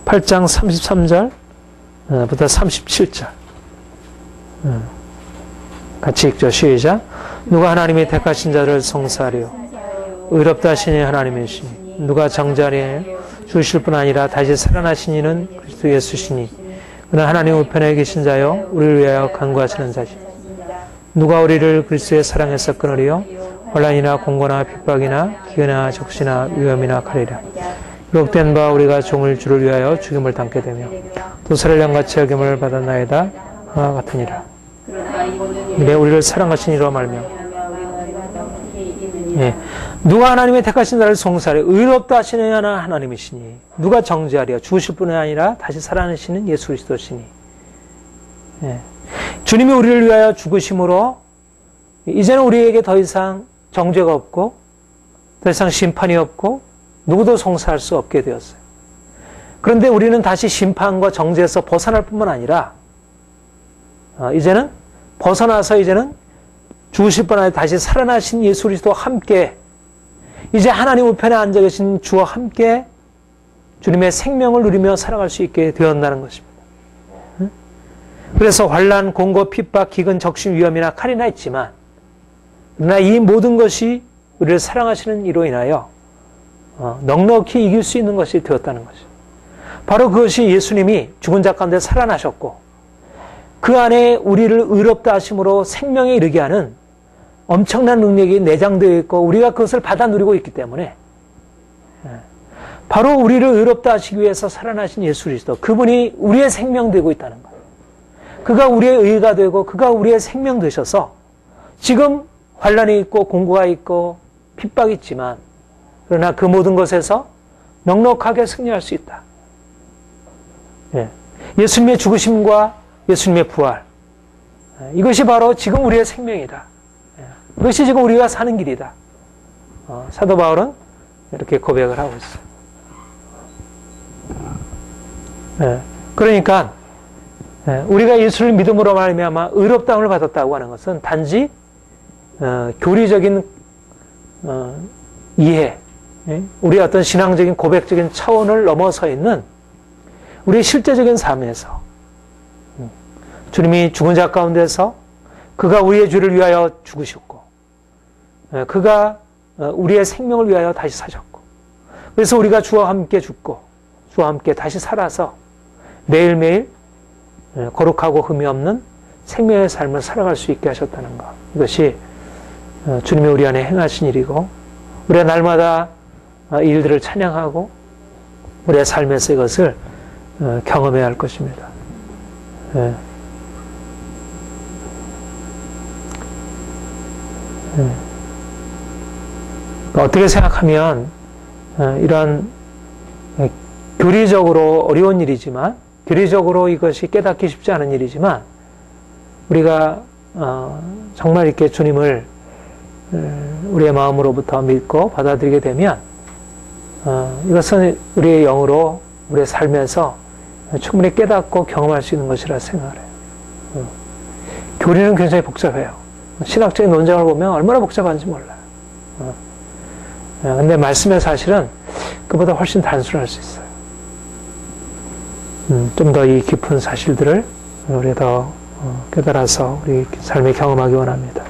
8장 33절부터 37절 같이 읽죠. 시작. 누가 하나님이 택하신 자를 송사하리요 의롭다 하시니 하나님이시니 누가 정자리에 주실 뿐 아니라 다시 살아나신 이는 그리스도 예수시니 그는 하나님 우편에 계신 자요 우리를 위하여 간구하시는 자시 누가 우리를 그리스도의 사랑에서 끊으리요 혼란이나 공고나 핍박이나 기근이나 적시나 위험이나 칼이라 기록된 바 우리가 종을 주를 위하여 죽임을 당게 되며 또 살인령같이 여김을 받았나이다 그와 같으니라. 이래 우리를 사랑하신 이로 말며 누가 하나님의 택하신 자를 송사하려 의롭다 하시는 하나님이시니 누가 정죄하려 죽으실 뿐이 아니라 다시 살아나시는 예수 그리스도시니 주님이 우리를 위하여 죽으심으로 이제는 우리에게 더 이상 정죄가 없고 더 이상 심판이 없고 누구도 송사할 수 없게 되었어요. 그런데 우리는 다시 심판과 정죄에서 벗어날 뿐만 아니라 이제는 벗어나서 이제는 죽으실 뿐 아니라 다시 살아나신 예수 그리스도와 함께 이제 하나님 우편에 앉아 계신 주와 함께 주님의 생명을 누리며 살아갈 수 있게 되었다는 것입니다. 그래서 환난, 공고, 핍박, 기근, 적신, 위험이나 칼이나 있지만 그러나 이 모든 것이 우리를 사랑하시는 이로 인하여 넉넉히 이길 수 있는 것이 되었다는 것입니다. 바로 그것이 예수님이 죽은 자 가운데 살아나셨고 그 안에 우리를 의롭다 하심으로 생명에 이르게 하는 엄청난 능력이 내장되어 있고 우리가 그것을 받아 누리고 있기 때문에 바로 우리를 의롭다 하시기 위해서 살아나신 예수 그리스도 그분이 우리의 생명 되고 있다는 것. 그가 우리의 의가 되고 그가 우리의 생명 되셔서 지금 환난이 있고 공고가 있고 핍박이 있지만 그러나 그 모든 것에서 넉넉하게 승리할 수 있다. 예수님의 죽으심과 예수님의 부활 이것이 바로 지금 우리의 생명이다. 그것이 지금 우리가 사는 길이다. 사도 바울은 이렇게 고백을 하고 있어요. 그러니까 우리가 예수를 믿음으로 말미암아 의롭다함을 받았다고 하는 것은 단지 교리적인 이해, 우리의 어떤 신앙적인 고백적인 차원을 넘어서 있는 우리의 실제적인 삶에서 주님이 죽은 자 가운데서 그가 우리의 죄를 위하여 죽으셨고 그가 우리의 생명을 위하여 다시 사셨고 그래서 우리가 주와 함께 죽고 주와 함께 다시 살아서 매일매일 거룩하고 흠이 없는 생명의 삶을 살아갈 수 있게 하셨다는 것. 이것이 주님이 우리 안에 행하신 일이고 우리가 날마다 이 일들을 찬양하고 우리의 삶에서 이것을 경험해야 할 것입니다. 어떻게 생각하면 이런 교리적으로 어려운 일이지만 교리적으로 이것이 깨닫기 쉽지 않은 일이지만 우리가 정말 이렇게 주님을 우리의 마음으로부터 믿고 받아들이게 되면 이것은 우리의 영으로 우리의 삶에서 충분히 깨닫고 경험할 수 있는 것이라 생각해요. 교리는 굉장히 복잡해요. 신학적인 논쟁을 보면 얼마나 복잡한지 몰라요. 근데 말씀의 사실은 그보다 훨씬 단순할 수 있어요. 좀 더 이 깊은 사실들을 우리가 더 깨달아서 우리 삶에 경험하기 원합니다.